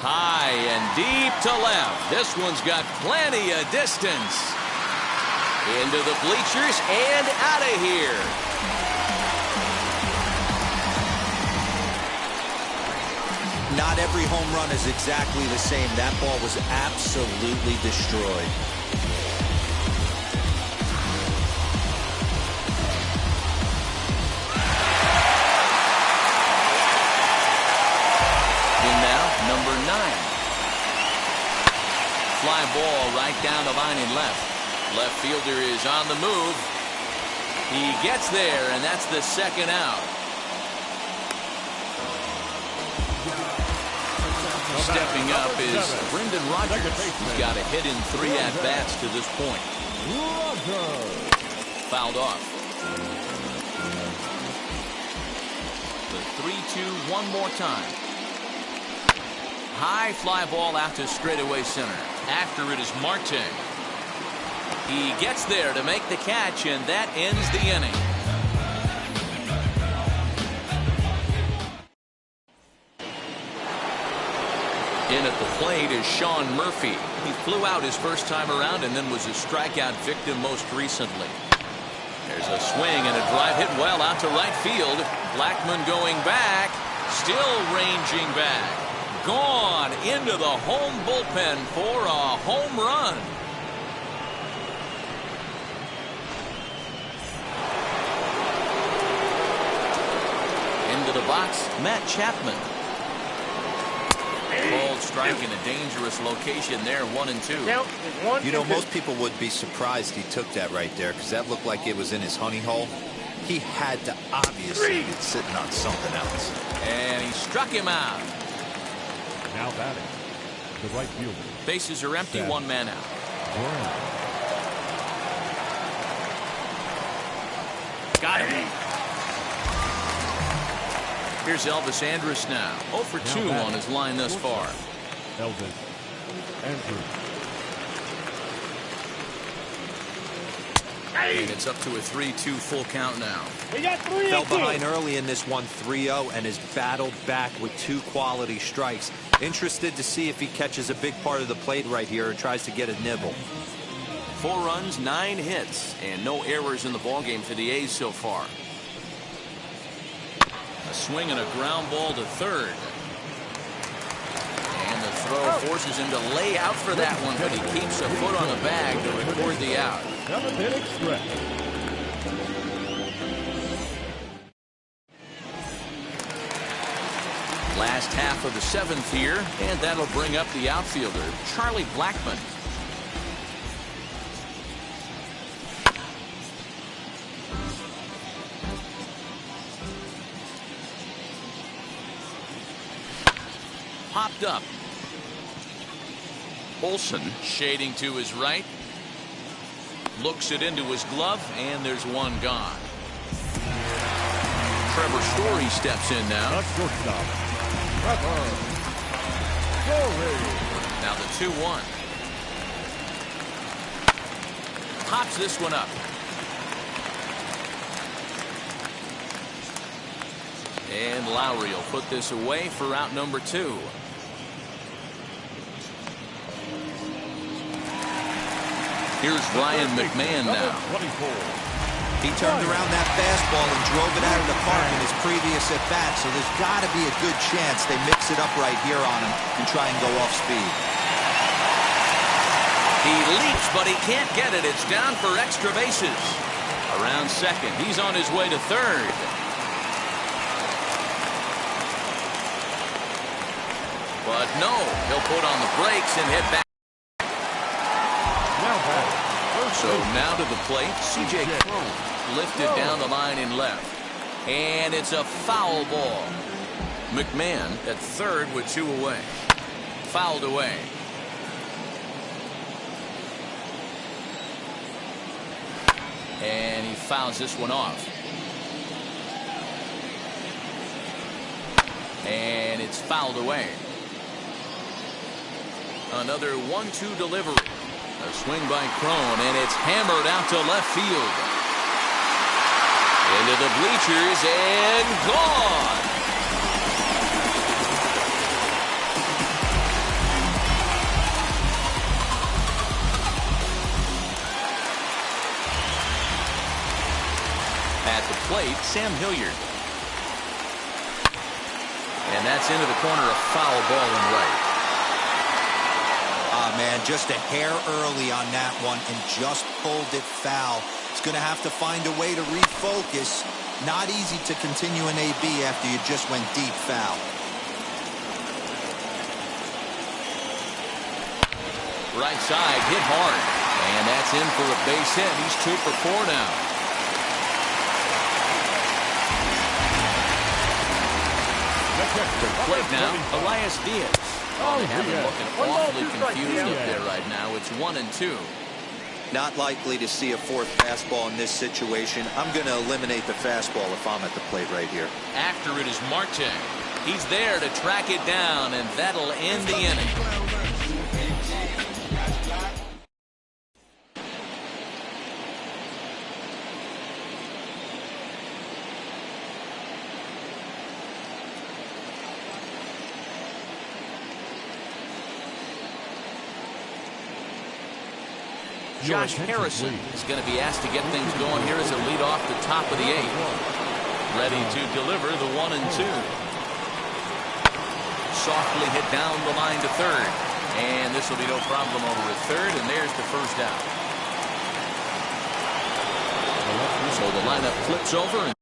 B: High and deep to left. This one's got plenty of distance. Into the bleachers and out of here.
H: Not every home run is exactly the same. That ball was absolutely destroyed.
B: Number 9. Fly ball right down the line in left. Left fielder is on the move. He gets there, and that's the 2nd out. Stepping up is Brendan Rodgers. He's got a hit in 3 at-bats to this point. Fouled off. The 3-2 one more time. High fly ball out to straightaway center. After it is Marte. He gets there to make the catch, and that ends the inning. In at the plate is Sean Murphy. He flew out his first time around and then was a strikeout victim most recently. There's a swing and a drive hit well out to right field. Blackmon going back. Still ranging back. Gone into the home bullpen for a home run. Into the box, Matt Chapman. Cold strike in a dangerous location there, 1-2.
H: You know, most people would be surprised he took that right there because that looked like it was in his honey hole. He had to obviously be sitting on something else.
B: And he struck him out.
E: Now batting, the right fielder.
B: Bases are empty, 1 man out. Got him. Here's Elvis Andrus now. 0 for 2 on his line thus far.
E: Elvis Andrus.
B: And it's up to a 3-2 full count now.
H: Fell behind early in this one 3-0 and has battled back with 2 quality strikes. Interested to see if he catches a big part of the plate right here or tries to get a nibble.
B: 4 runs, 9 hits, and no errors in the ballgame for the A's so far. A swing and a ground ball to third. And the throw forces him to lay out for that one, but he keeps a foot on the bag to record the out.
E: 7-inning stretch.
B: Last half of the 7th here, and that'll bring up the outfielder, Charlie Blackmon. Popped up. Olsen shading to his right. Looks it into his glove, and there's one gone. Trevor Story steps in now.
E: That's shortstop. Trevor Story.
B: Now the 2-1. Pops this one up. And Lowry will put this away for out number 2. Here's Ryan McMahon now.
E: 24.
H: He turned around that fastball and drove it out of the park in his previous at-bat, so there's got to be a good chance they mix it up right here on him and try and go off speed.
B: He leaps, but he can't get it. It's down for extra bases. Around second. He's on his way to third. But no, he'll put on the brakes and hit back. So now to the plate, C.J. Cron lifted down the line in left. And it's a foul ball. McMahon at third with 2 away. Fouled away. And he fouls this one off. And it's fouled away. Another 1-2 delivery. A swing by Cron, and it's hammered out to left field. Into the bleachers, and gone. At the plate, Sam Hilliard. And that's into the corner, a foul ball in right.
H: Man, just a hair early on that one and just pulled it foul. It's going to have to find a way to refocus. Not easy to continue an AB after you just went deep foul.
B: Right side, hit hard. And that's in for a base hit. He's 2 for 4 now. The plate now, Elias Diaz. They have him looking awfully confused up there right now. It's 1-2.
H: Not likely to see a 4th fastball in this situation. I'm going to eliminate the fastball if I'm at the plate right here.
B: After it is Marte. He's there to track it down, and that'll end the inning. Josh Harrison is going to be asked to get things going here as a lead off the top of the 8th. Ready to deliver the 1-2. Softly hit down the line to third. And this will be no problem over to third, and there's the first out. So the lineup flips over.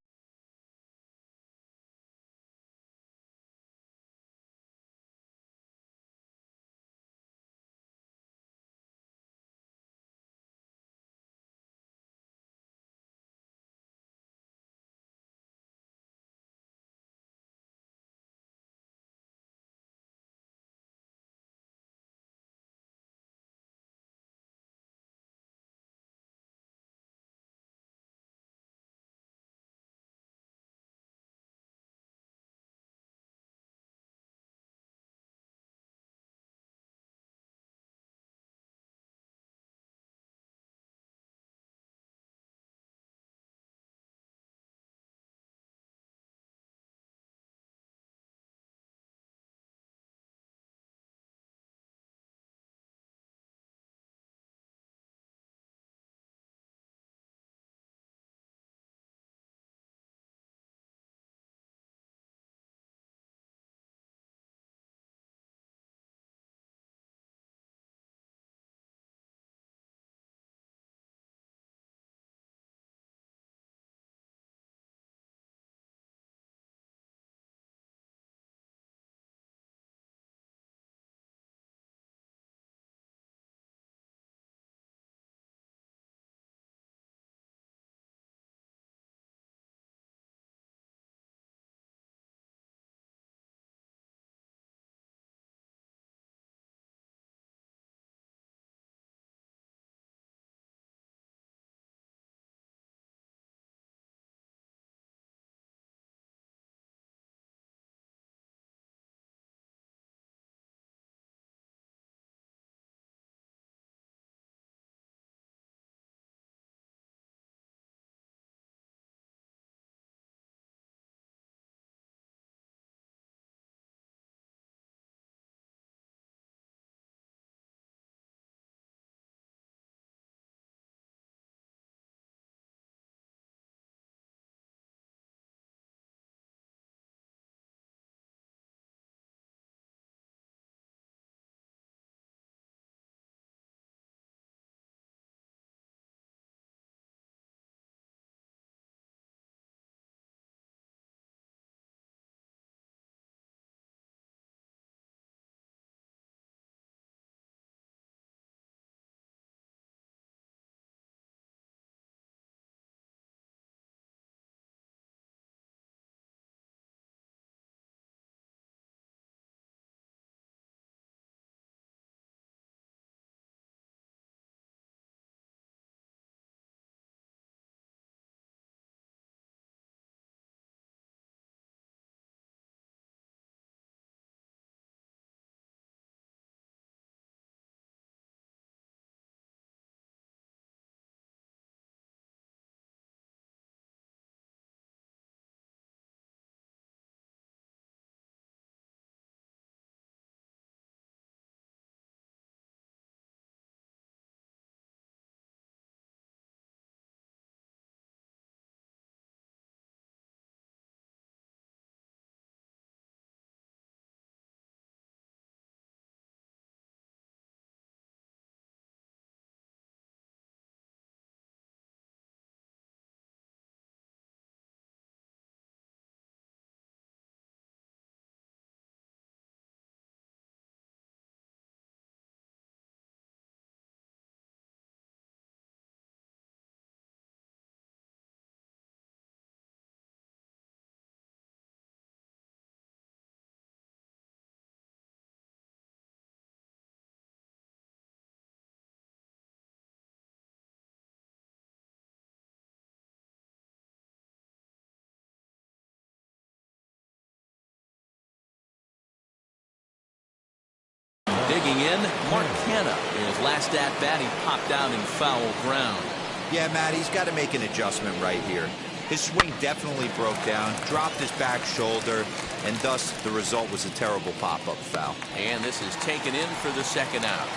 B: Digging in, Mark Canna. In his last at-bat, he popped out in foul ground.
H: Yeah, Matt, he's got to make an adjustment right here. His swing definitely broke down, dropped his back shoulder, and thus the result was a terrible pop-up foul.
B: And this is taken in for the second out.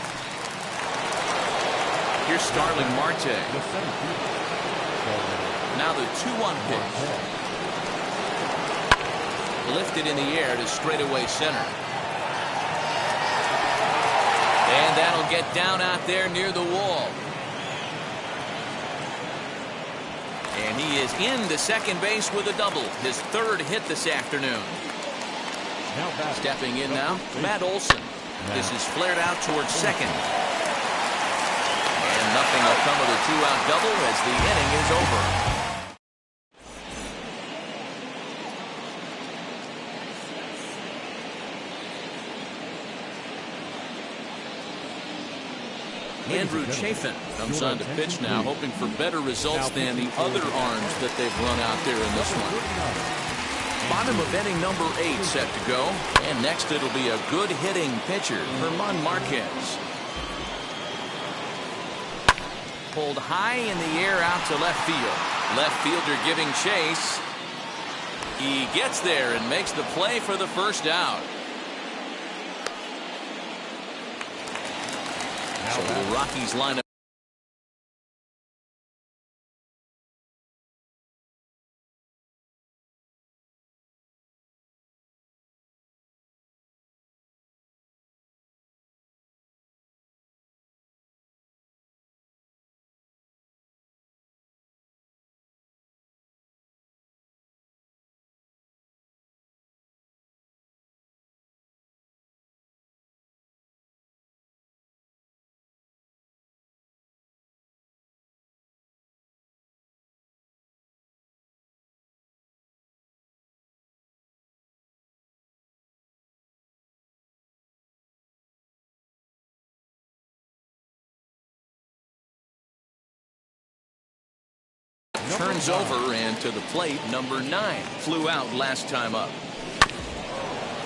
B: Here's Starling Marte. Now the 2-1 pitch. Lifted in the air to straightaway center. And that'll get down out there near the wall. And he is into second base with a double. His third hit this afternoon. Stepping in now, Matt Olson. This is flared out towards second. And nothing will come of the 2-out double as the inning is over. Andrew Chafin comes on to pitch now, hoping for better results than the other arms that they've run out there in this one. Bottom of inning number 8 set to go. And next it'll be a good hitting pitcher, German Marquez. Pulled high in the air out to left field. Left fielder giving chase. He gets there and makes the play for the first out. So the Rockies line up. Turns over, and to the plate, number 9 flew out last time up.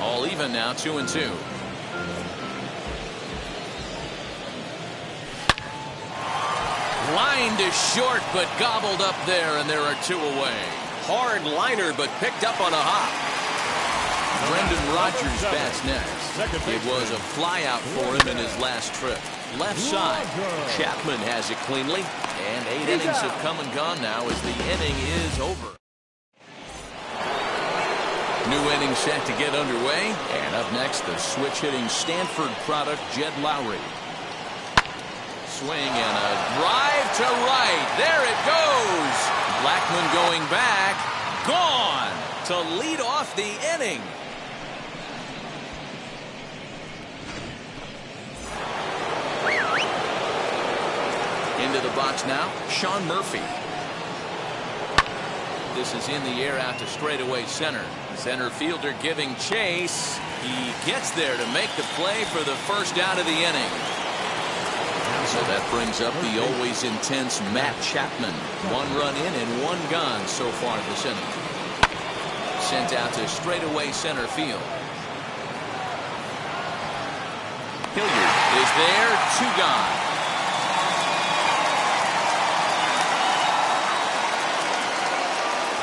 B: All even now, 2-2. Lined to short, but gobbled up there, and there are 2 away. Hard liner, but picked up on a hop. Brendan Rodgers bats next. It was a flyout for him in his last trip. Left side. Chapman has it cleanly. And 8 innings have come and gone now as the inning is over. New inning set to get underway. And up next, the switch-hitting Stanford product, Jed Lowry. Swing and a drive to right. There it goes. Blackman going back. Gone to lead off the inning. Into the box now, Sean Murphy. This is in the air out to straightaway center. Center fielder giving chase. He gets there to make the play for the first out of the inning. So that brings up the always intense Matt Chapman. 1 run in and 1 gone so far this inning. Sent out to straightaway center field. Hilliard is there, 2 gone.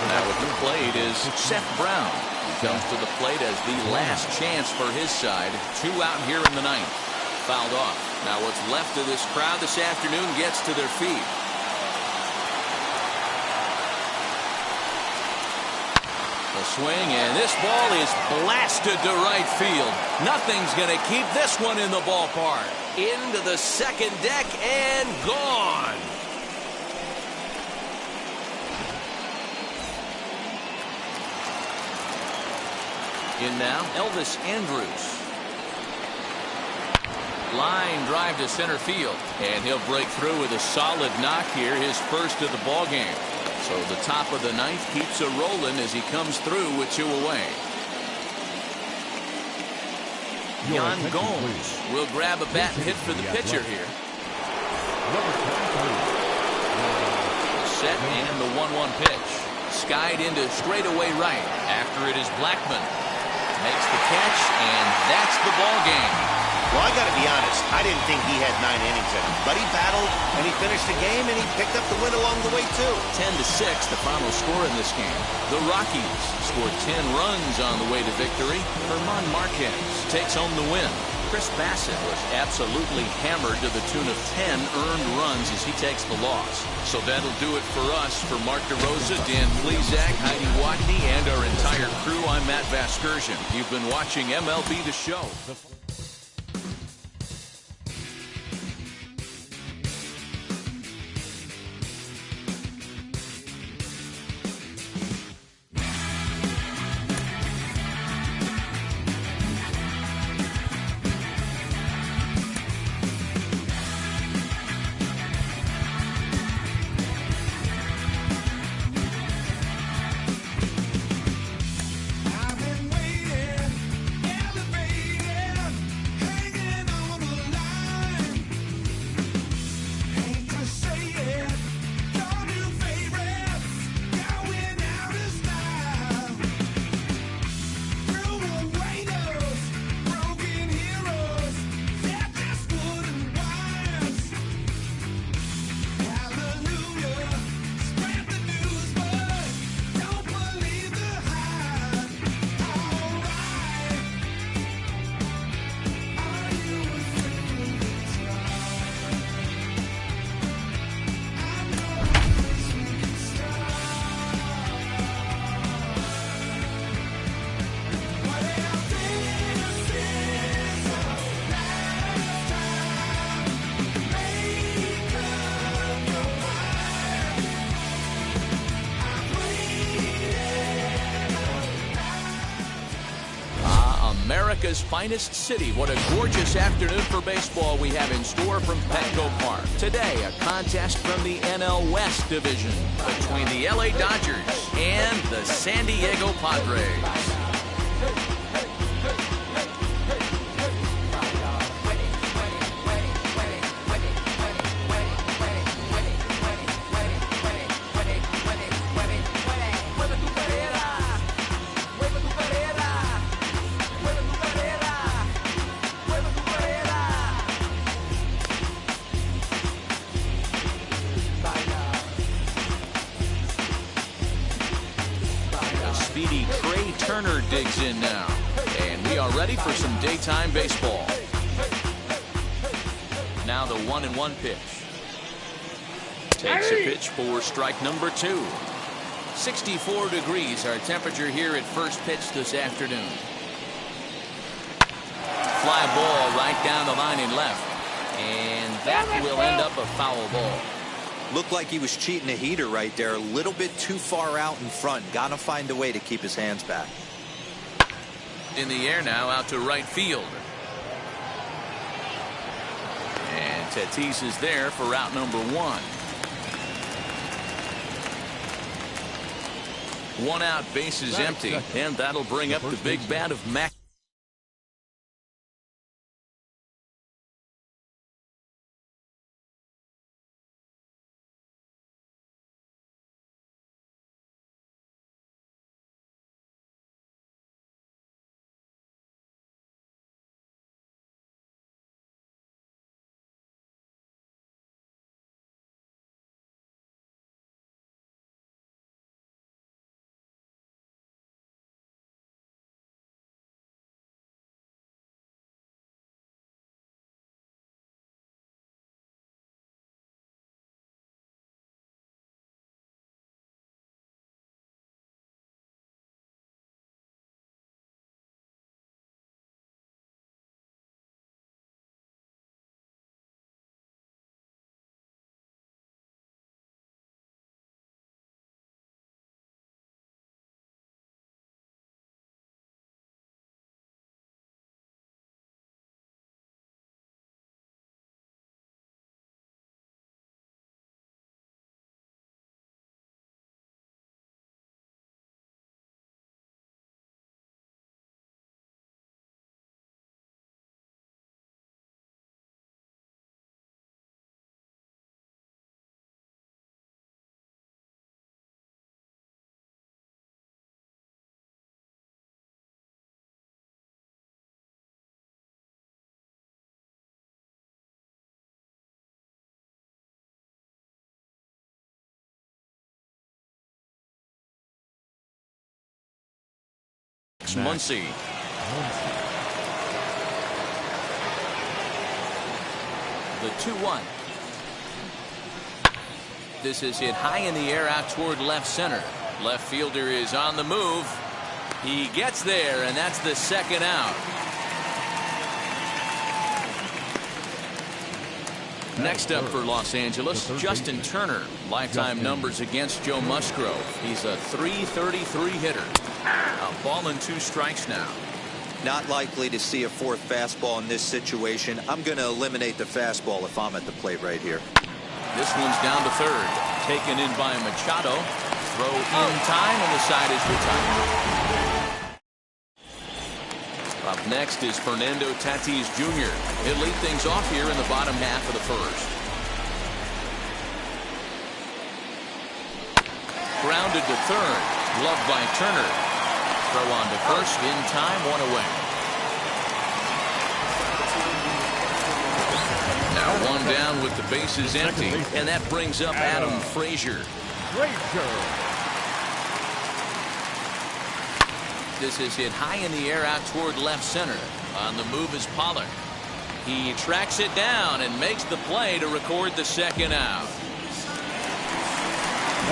B: Now at the plate is Seth Brown. He comes to the plate as the last chance for his side. 2 out here in the 9th. Fouled off. Now what's left of this crowd this afternoon gets to their feet. The swing, and this ball is blasted to right field. Nothing's going to keep this one in the ballpark. Into the second deck and gone. In now, Elvis Andrus. Line drive to center field. And he'll break through with a solid knock here, his first of the ball game. So the top of the 9th keeps a rolling as he comes through with 2 away. Yan Gomes will grab a bat and hit for the pitcher here. Set and the 1-1 pitch. Skied into straightaway right. After it is Blackman. Makes the catch, and that's the ball game.
C: Well, I got to be honest, I didn't think he had 9 innings in him, but he battled and he finished the game and he picked up the win along the way too.
B: 10-6, the final score in this game. The Rockies scored 10 runs on the way to victory. Herman Marquez takes home the win. Chris Bassett was absolutely hammered to the tune of 10 earned runs as he takes the loss. So that'll do it for us. For Mark DeRosa, Dan Plesac, Heidi Watney, and our entire crew, I'm Matt Vasgersian. You've been watching MLB The Show.
A: I've been waiting, elevated, hanging on the line. Hate to say it, your new favorite, going out of style. Through the waiters, broken heroes, they're just wooden wires. Hallelujah, spread the news, but don't believe the hype. Alright, are you afraid to try? I know this we can start. What if this is our last time? Make up your mind. I've waited.
B: America's finest city. What a gorgeous afternoon for baseball we have in store from Petco Park. Today, a contest from the NL West Division between the LA Dodgers and the San Diego Padres. A speedy Trey Turner digs in now. And we are ready for some daytime baseball. Now the 1-1 pitch. Takes a pitch for strike number 2. 64 degrees our temperature here at first pitch this afternoon. Fly ball right down the line and left. And that will end up a foul ball.
H: Looked like he was cheating a heater right there. A little bit too far out in front. Gotta find a way to keep his hands back.
B: In the air now, out to right field. And Tatis is there for out number 1. 1 out, base is empty, and that'll bring up the big bat of Mac. Max Muncy. The 2-1. This is hit high in the air out toward left center. Left fielder is on the move. He gets there, and that's the second out. Next up for Los Angeles, Justin Turner. Lifetime numbers against Joe Musgrove. He's a .333 hitter. A ball and 2 strikes now.
H: Not likely to see a fourth fastball in this situation. I'm going to eliminate the fastball if I'm at the plate right here.
B: This one's down to third. Taken in by Machado. Throw in time, and the side is retired. Up next is Fernando Tatis Jr. He'll lead things off here in the bottom half of the first. Grounded to third. Gloved by Turner. Throw on to first. In time. 1 away. Now 1 down with the bases empty. And that brings up Adam Frazier. This is hit high in the air out toward left center. On the move is Pollard. He tracks it down and makes the play to record the second out.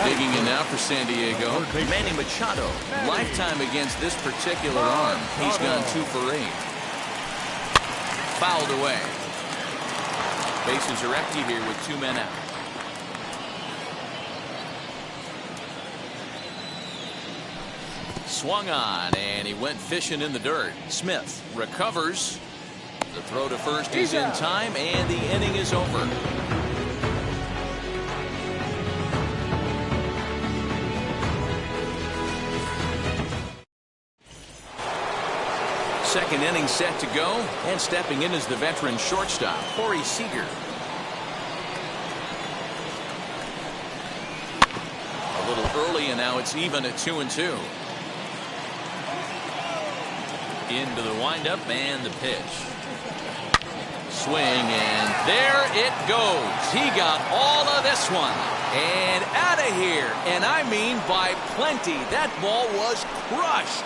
B: Digging in now for San Diego, Manny Machado. Lifetime against this particular arm. He's gone 2 for 8. Fouled away. Bases are empty here with 2 men out. Swung on, and he went fishing in the dirt. Smith recovers. The throw to first is in time, and the inning is over. Second inning set to go, and stepping in is the veteran shortstop, Corey Seager. A little early, and now it's even at 2-2. Into the windup and the pitch. Swing, and there it goes. He got all of this one. And out of here. And I mean by plenty. That ball was crushed.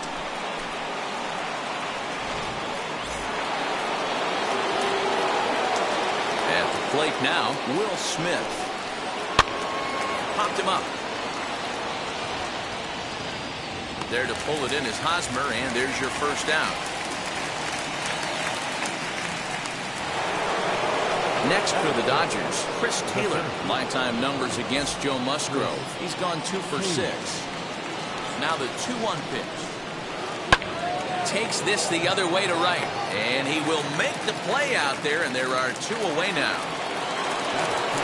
B: At the plate now, Will Smith. Popped him up. There to pull it in is Hosmer, and there's your first out. Next for the Dodgers, Chris Taylor. Lifetime numbers against Joe Musgrove. He's gone 2 for 6. Now the 2-1 pitch. Takes this the other way to right, and he will make the play out there, and there are 2 away now.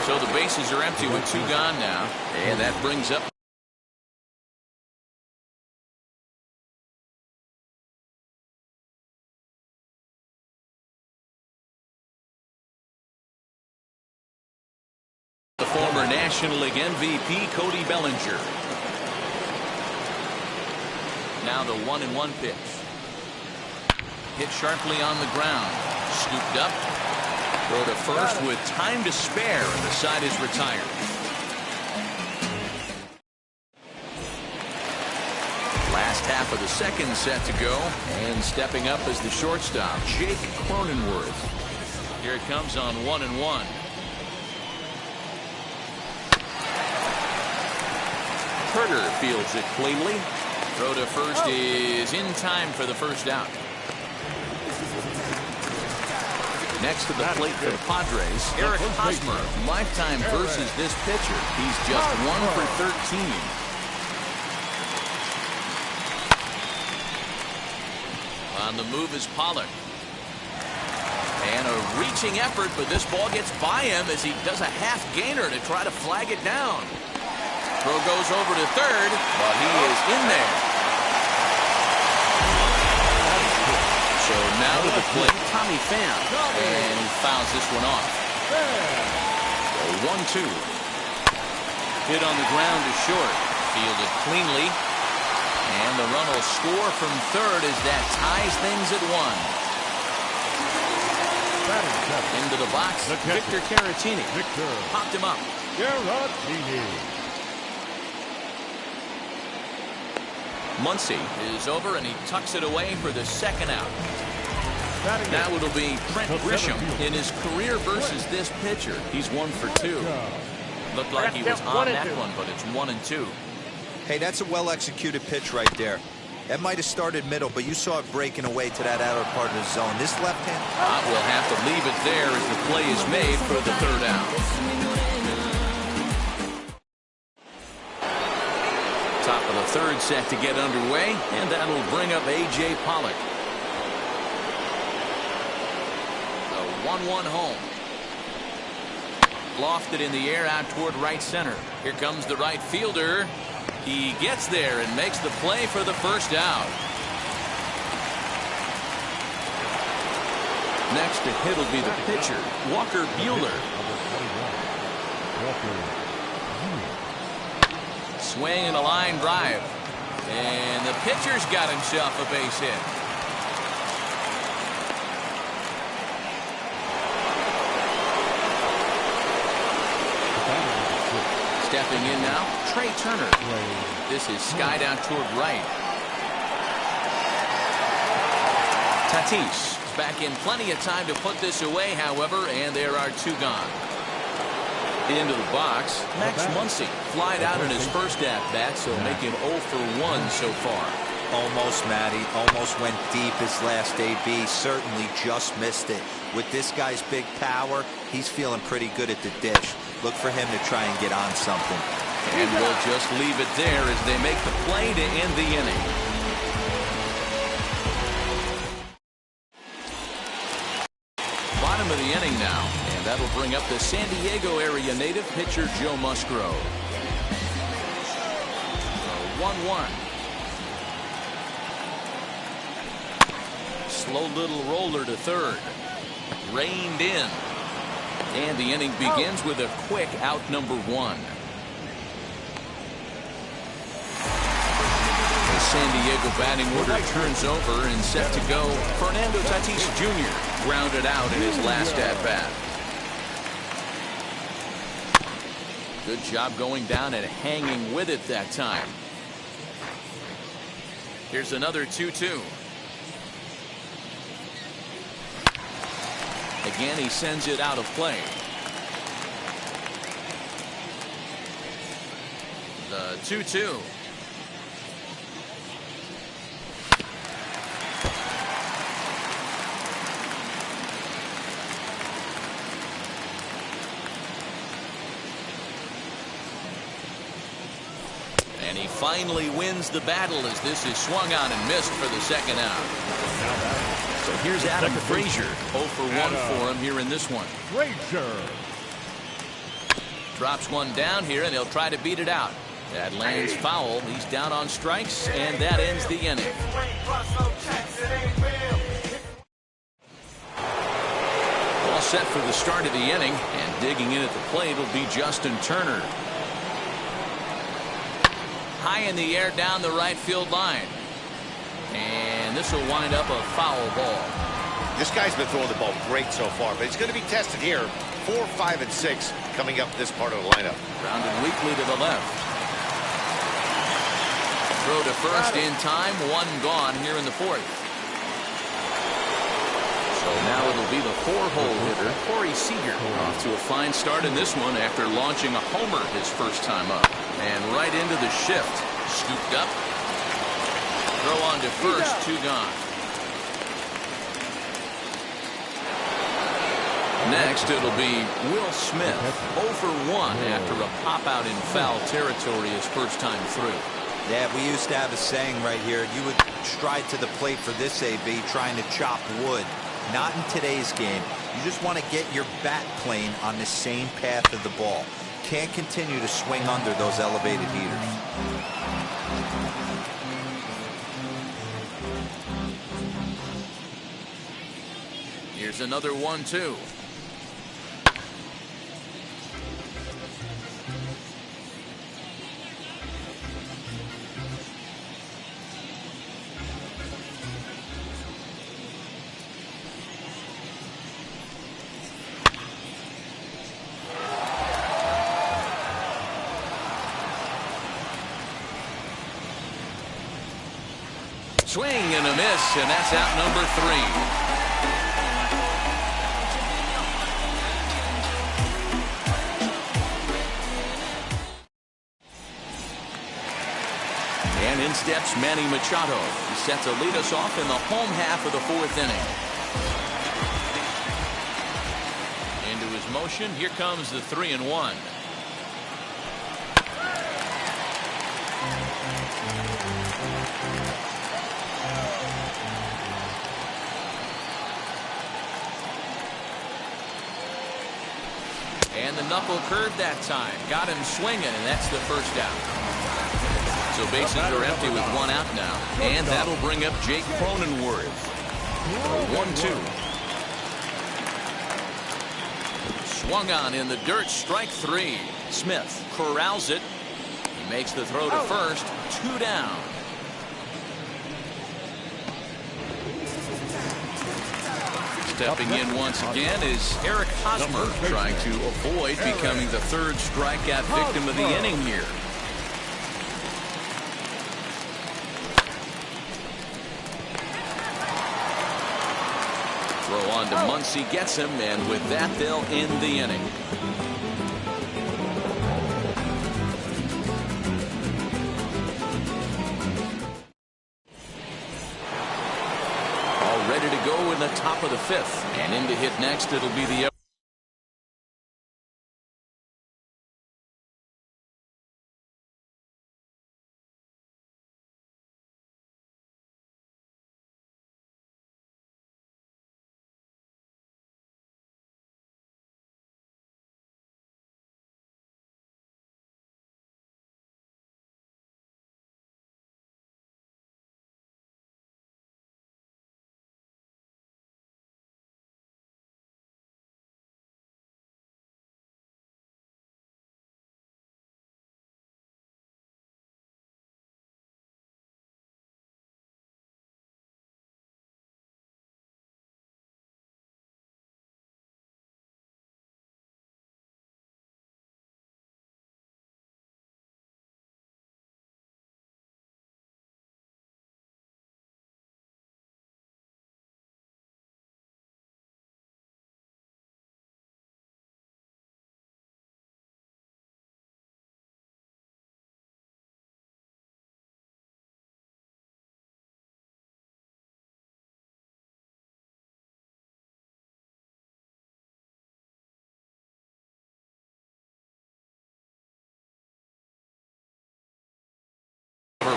B: So the bases are empty with 2 gone now, and that brings up the former National League MVP, Cody Bellinger. Now the 1-1 pitch. Hit sharply on the ground. Scooped up. Throw to first with time to spare, and the side is retired. Last half of the second set to go, and stepping up is the shortstop, Jake Cronenworth. Here it comes on 1-1. Herder fields it cleanly. Throw to first is in time for the first out. Next to the plate for the Padres, Eric Hosmer. Lifetime versus this pitcher. He's just 1 for 13. On the move is Pollard. And a reaching effort, but this ball gets by him as he does a half gainer to try to flag it down. Throw goes over to third, but he is in there. So now to the plate, Tommy Pham, and he fouls this one off. So 1-2. Hit on the ground to short. Fielded cleanly. And the run will score from third as that ties things at 1. Into the box, Victor Caratini. Popped him up. Muncy is over, and he tucks it away for the second out. Now it'll be Trent Grisham in his career versus this pitcher. He's 1 for 2. Looked like he was on that one, but it's 1-2.
H: Hey, that's a well-executed pitch right there. That might have started middle, but you saw it breaking away to that outer part of the zone. This left hand...
B: We'll have to leave it there as the play is made for the third out. Top of the third set to get underway, and that'll bring up A.J. Pollock. A 1-1 home. Lofted in the air out toward right center. Here comes the right fielder. He gets there and makes the play for the first out. Next to hit will be the pitcher, Walker Buehler. Swing and a line drive. And the pitcher's got himself a base hit. Stepping in now, Trey Turner. This is skied out toward right. Tatis back in plenty of time to put this away, however, and there are 2 gone. Into the box, Max Muncy flied out in his first at-bat, so making 0 for 1 so far.
H: Almost, Matty. Almost went deep his last AB. Certainly just missed it. With this guy's big power, he's feeling pretty good at the dish. Look for him to try and get on something.
B: And we'll just leave it there as they make the play to end the inning. Bottom of the inning now, and that'll bring up the San Diego area native pitcher Joe Musgrove. 1-1. Slow little roller to third. Reined in. And the inning begins with a quick out number 1. The San Diego batting order turns over and set to go. Fernando Tatis Jr. grounded out in his last at-bat. Good job going down and hanging with it that time. Here's another 2-2. Again, he sends it out of play. The 2-2. And he finally wins the battle as this is swung on and missed for the second out. So here's Adam Frazier, 0 for 1 for him here in this one.
E: Frazier
B: drops one down here, and he'll try to beat it out. That lands foul. He's down on strikes, and that ends the inning. All set for the start of the inning, and digging in at the plate will be Justin Turner. High in the air down the right field line. And this will wind up a foul ball.
C: This guy's been throwing the ball great so far, but he's going to be tested here. 4, 5, and 6 coming up this part of the lineup.
B: Grounded weakly to the left. Throw to first in time. 1 gone here in the 4th. So now it'll be the 4-hole hitter, Corey Seager, off to a fine start in this one after launching a homer his first time up. And right into the shift. Scooped up. Throw on to first, 2 gone. Next, it'll be Will Smith, 0 for 1 after a pop-out in foul territory his first time through.
H: Yeah, we used to have a saying right here. You would stride to the plate for this AB trying to chop wood. Not in today's game. You just want to get your bat plane on the same path of the ball. Can't continue to swing under those elevated heaters.
B: Here's another 1-2. Swing and a miss, and that's out number 3. And in steps Manny Machado. He's set to lead us off in the home half of the 4th inning. Into his motion. Here comes the 3-1. And the knuckle curve that time. Got him swinging, and that's the first out. So bases are empty with 1 out now. And that'll bring up Jake Cronenworth. 1-2. Swung on in the dirt, strike 3. Smith corrals it. He makes the throw to first. 2 down. Stepping in once again is Eric Hosmer, trying to avoid becoming the 3rd strikeout victim of the inning here. Throw on to Muncy, gets him, and with that they'll end the inning. All ready to go in the top of the 5th, and in to hit next it'll be the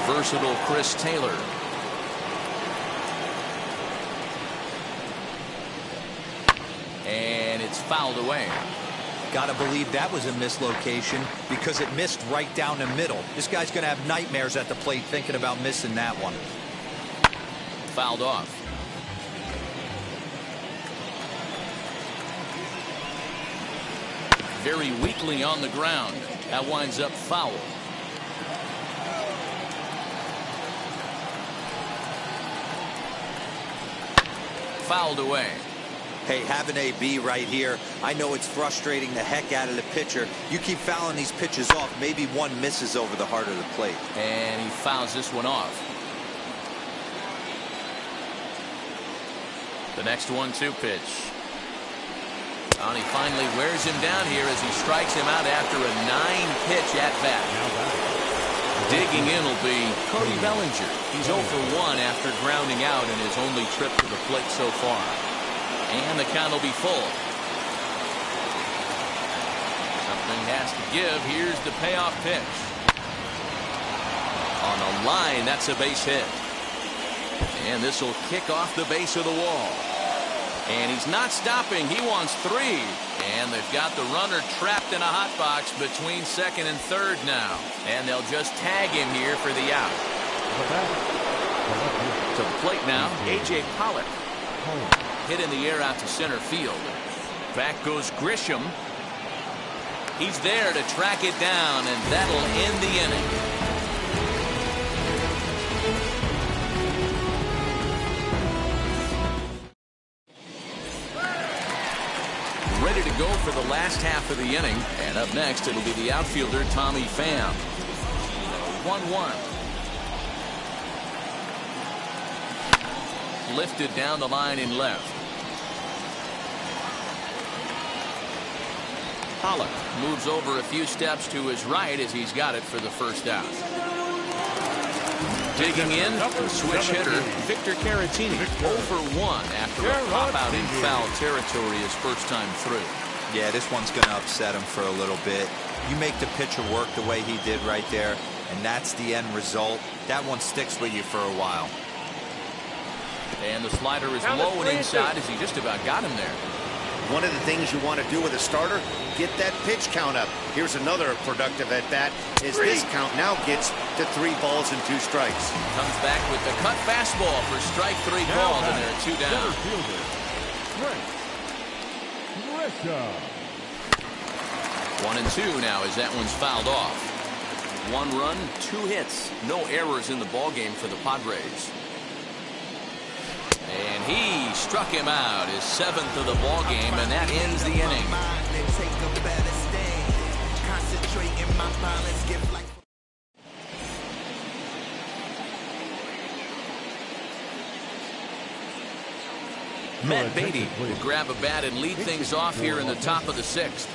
B: versatile Chris Taylor. And it's fouled away.
H: Gotta believe that was a mislocation because it missed right down the middle. This guy's gonna have nightmares at the plate thinking about missing that one.
B: Fouled off. Very weakly on the ground. That winds up foul. Fouled away.
H: Hey, have an AB right here. I know it's frustrating the heck out of the pitcher. You keep fouling these pitches off, maybe one misses over the heart of the plate.
B: And he fouls this one off. The next 1-2 pitch. And he finally wears him down here as he strikes him out after a 9-pitch at-bat. Digging in will be Cody Bellinger. He's 0 for 1 after grounding out in his only trip to the plate so far. And the count will be full. Something has to give. Here's the payoff pitch. On the line, that's a base hit. And this will kick off the base of the wall. And he's not stopping. He wants 3. And they've got the runner trapped in a hot box between 2nd and 3rd now. And they'll just tag him here for the out. To the plate now, A.J. Pollock. Hit in the air out to center field. Back goes Grisham. He's there to track it down, and that'll end the inning. Ready to go for the last half of the inning. And up next, it'll be the outfielder, Tommy Pham. 1-1. Lifted down the line in left. Pollock moves over a few steps to his right as he's got it for the first out. Digging in, switch hitter, Victor Caratini, 0 for 1 after a pop-out in foul territory his first time through.
H: Yeah, this one's going to upset him for a little bit. You make the pitcher work the way he did right there, and that's the end result. That one sticks with you for a while.
B: And the slider is low and inside as he just about got him there.
C: One of the things you want to do with a starter, get that pitch count up. Here's another productive at-bat as this count now gets to 3 balls and 2 strikes.
B: Comes back with the cut fastball for strike 3 balls, and there are 2 down. 1 and 2 now as that one's fouled off. 1 run, 2 hits, no errors in the ballgame for the Padres. And he struck him out, his 7th of the ball game, and that ends the inning. Matt Beatty will grab a bat and lead things off here in the top of the 6th.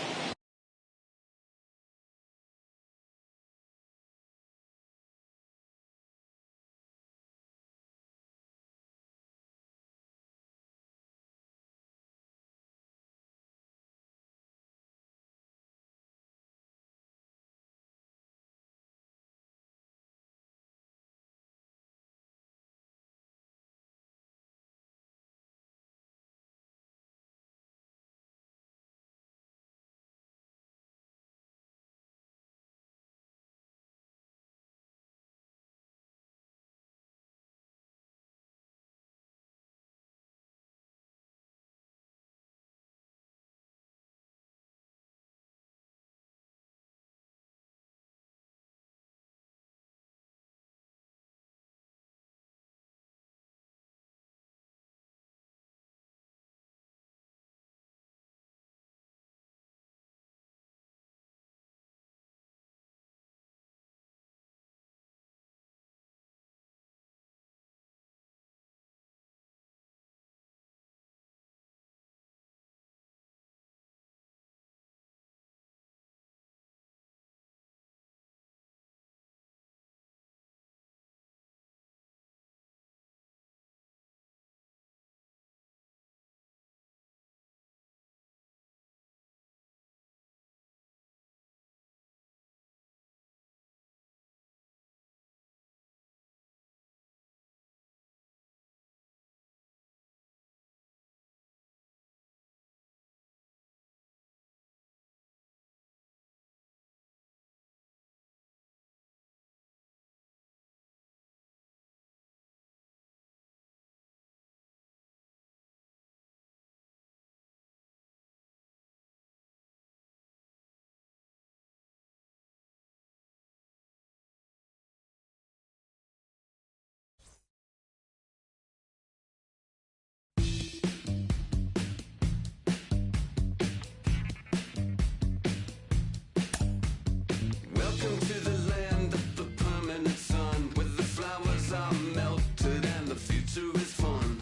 F: Welcome to the land of the permanent sun, where the flowers are melted and the future is fun.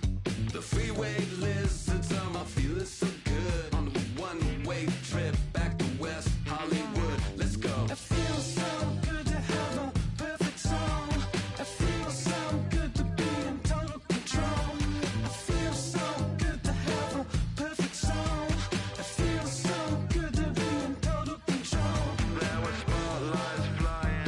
F: The freeway lizards are my feeling so good on the one-way trip back to West Hollywood. Let's go. It feels so good to have a perfect song. It feels so good to be in total control. It feels so good to have a perfect song. It feels so good to be in total control. There were spotlights flying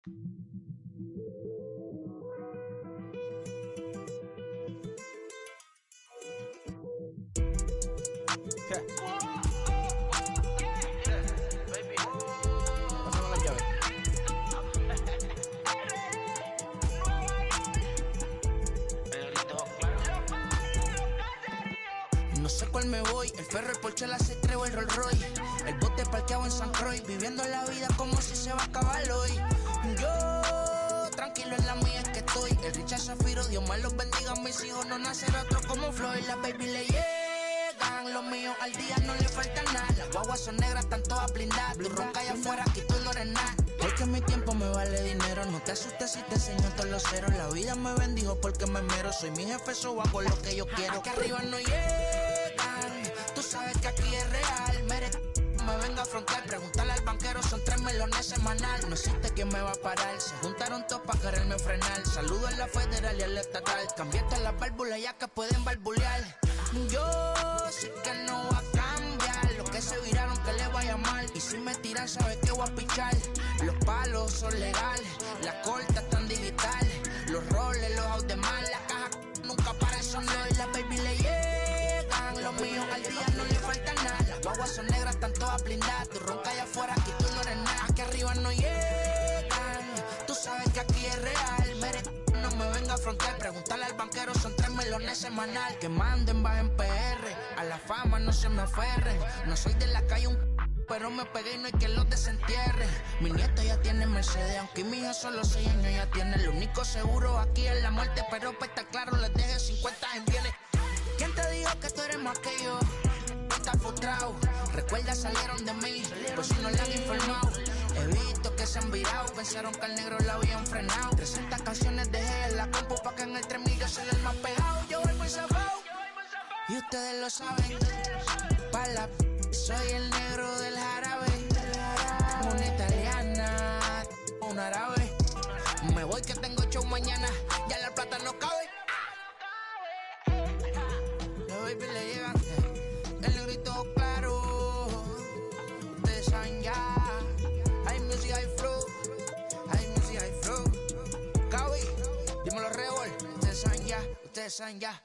A: No sé cuál me voy, el ferro, el Porsche, la C3 o el Rolls Royce. El bote parqueado en San Croix, viviendo la vida como si se va a acabar hoy. Yo, tranquilo en la mía es que estoy. El Richard Zafiro, Dios más los bendiga. Mis hijos no nacerá otro como Floyd. Las baby le llegan, los míos al día no le falta nada. Las guaguas son negras, están todas blindadas. Tu ronca allá afuera, aquí tú no eres nada. Porque mi tiempo me vale dinero. No te asustes si te enseño todos los ceros. La vida me bendijo porque me mero. Soy mi jefe, so hago lo que yo quiero. Aquí arriba no llegan, tú sabes que aquí es real. Me venga a afrontar, preguntarle al banquero, son 3 melones semanal. No existe quien me va a parar, se juntaron todos para quererme frenar. Saludo a la federal y a la estatal, cambié todas las válvulas ya que pueden barbulear. Yo sé que no va a cambiar, los que se viraron que le vaya mal. Y si me tiran sabes que voy a pichar. Los palos son legales, las cortas están digitales. Los roles, los out de mal, la caja nunca para eso no. Y la baby le llegan, los míos al día no le falta nada. Las guaguas son negras, están todas blindadas. Tu ronca allá afuera, aquí tú no eres nada. Aquí arriba no llegan, tú sabes que aquí es real. No me venga a afrontar, preguntarle al banquero, son 3 melones semanal. Que manden, bajen PR, a la fama no se me aferren. No soy de la calle pero me pegué y no hay que los desentierre. Mi nieto ya tiene Mercedes, aunque mi hija solo 6 años ya tiene. Lo único seguro aquí es la muerte, pero para estar claro les deje 50 en bienes. ¿Quién te dijo que tú eres más que yo? Estás frustrado, recuerda salieron de mí, pues si no le han informado. He visto que se han virado, pensaron que al negro la habían frenado. 300 canciones dejé en la compu pa' que en el 3000 yo soy el más pegado. Yo voy muy zafado, y ustedes lo saben. Pa' la soy el negro del jarabe. Una italiana, un árabe. Me voy que tengo show mañana, ya la plata no cabe. La baby le llegan, el negrito claro. Ustedes saben ya. Hay music, hay flow. Hay music, hay flow. Cabi, dímelo Rebol. Ustedes saben ya, ustedes saben ya.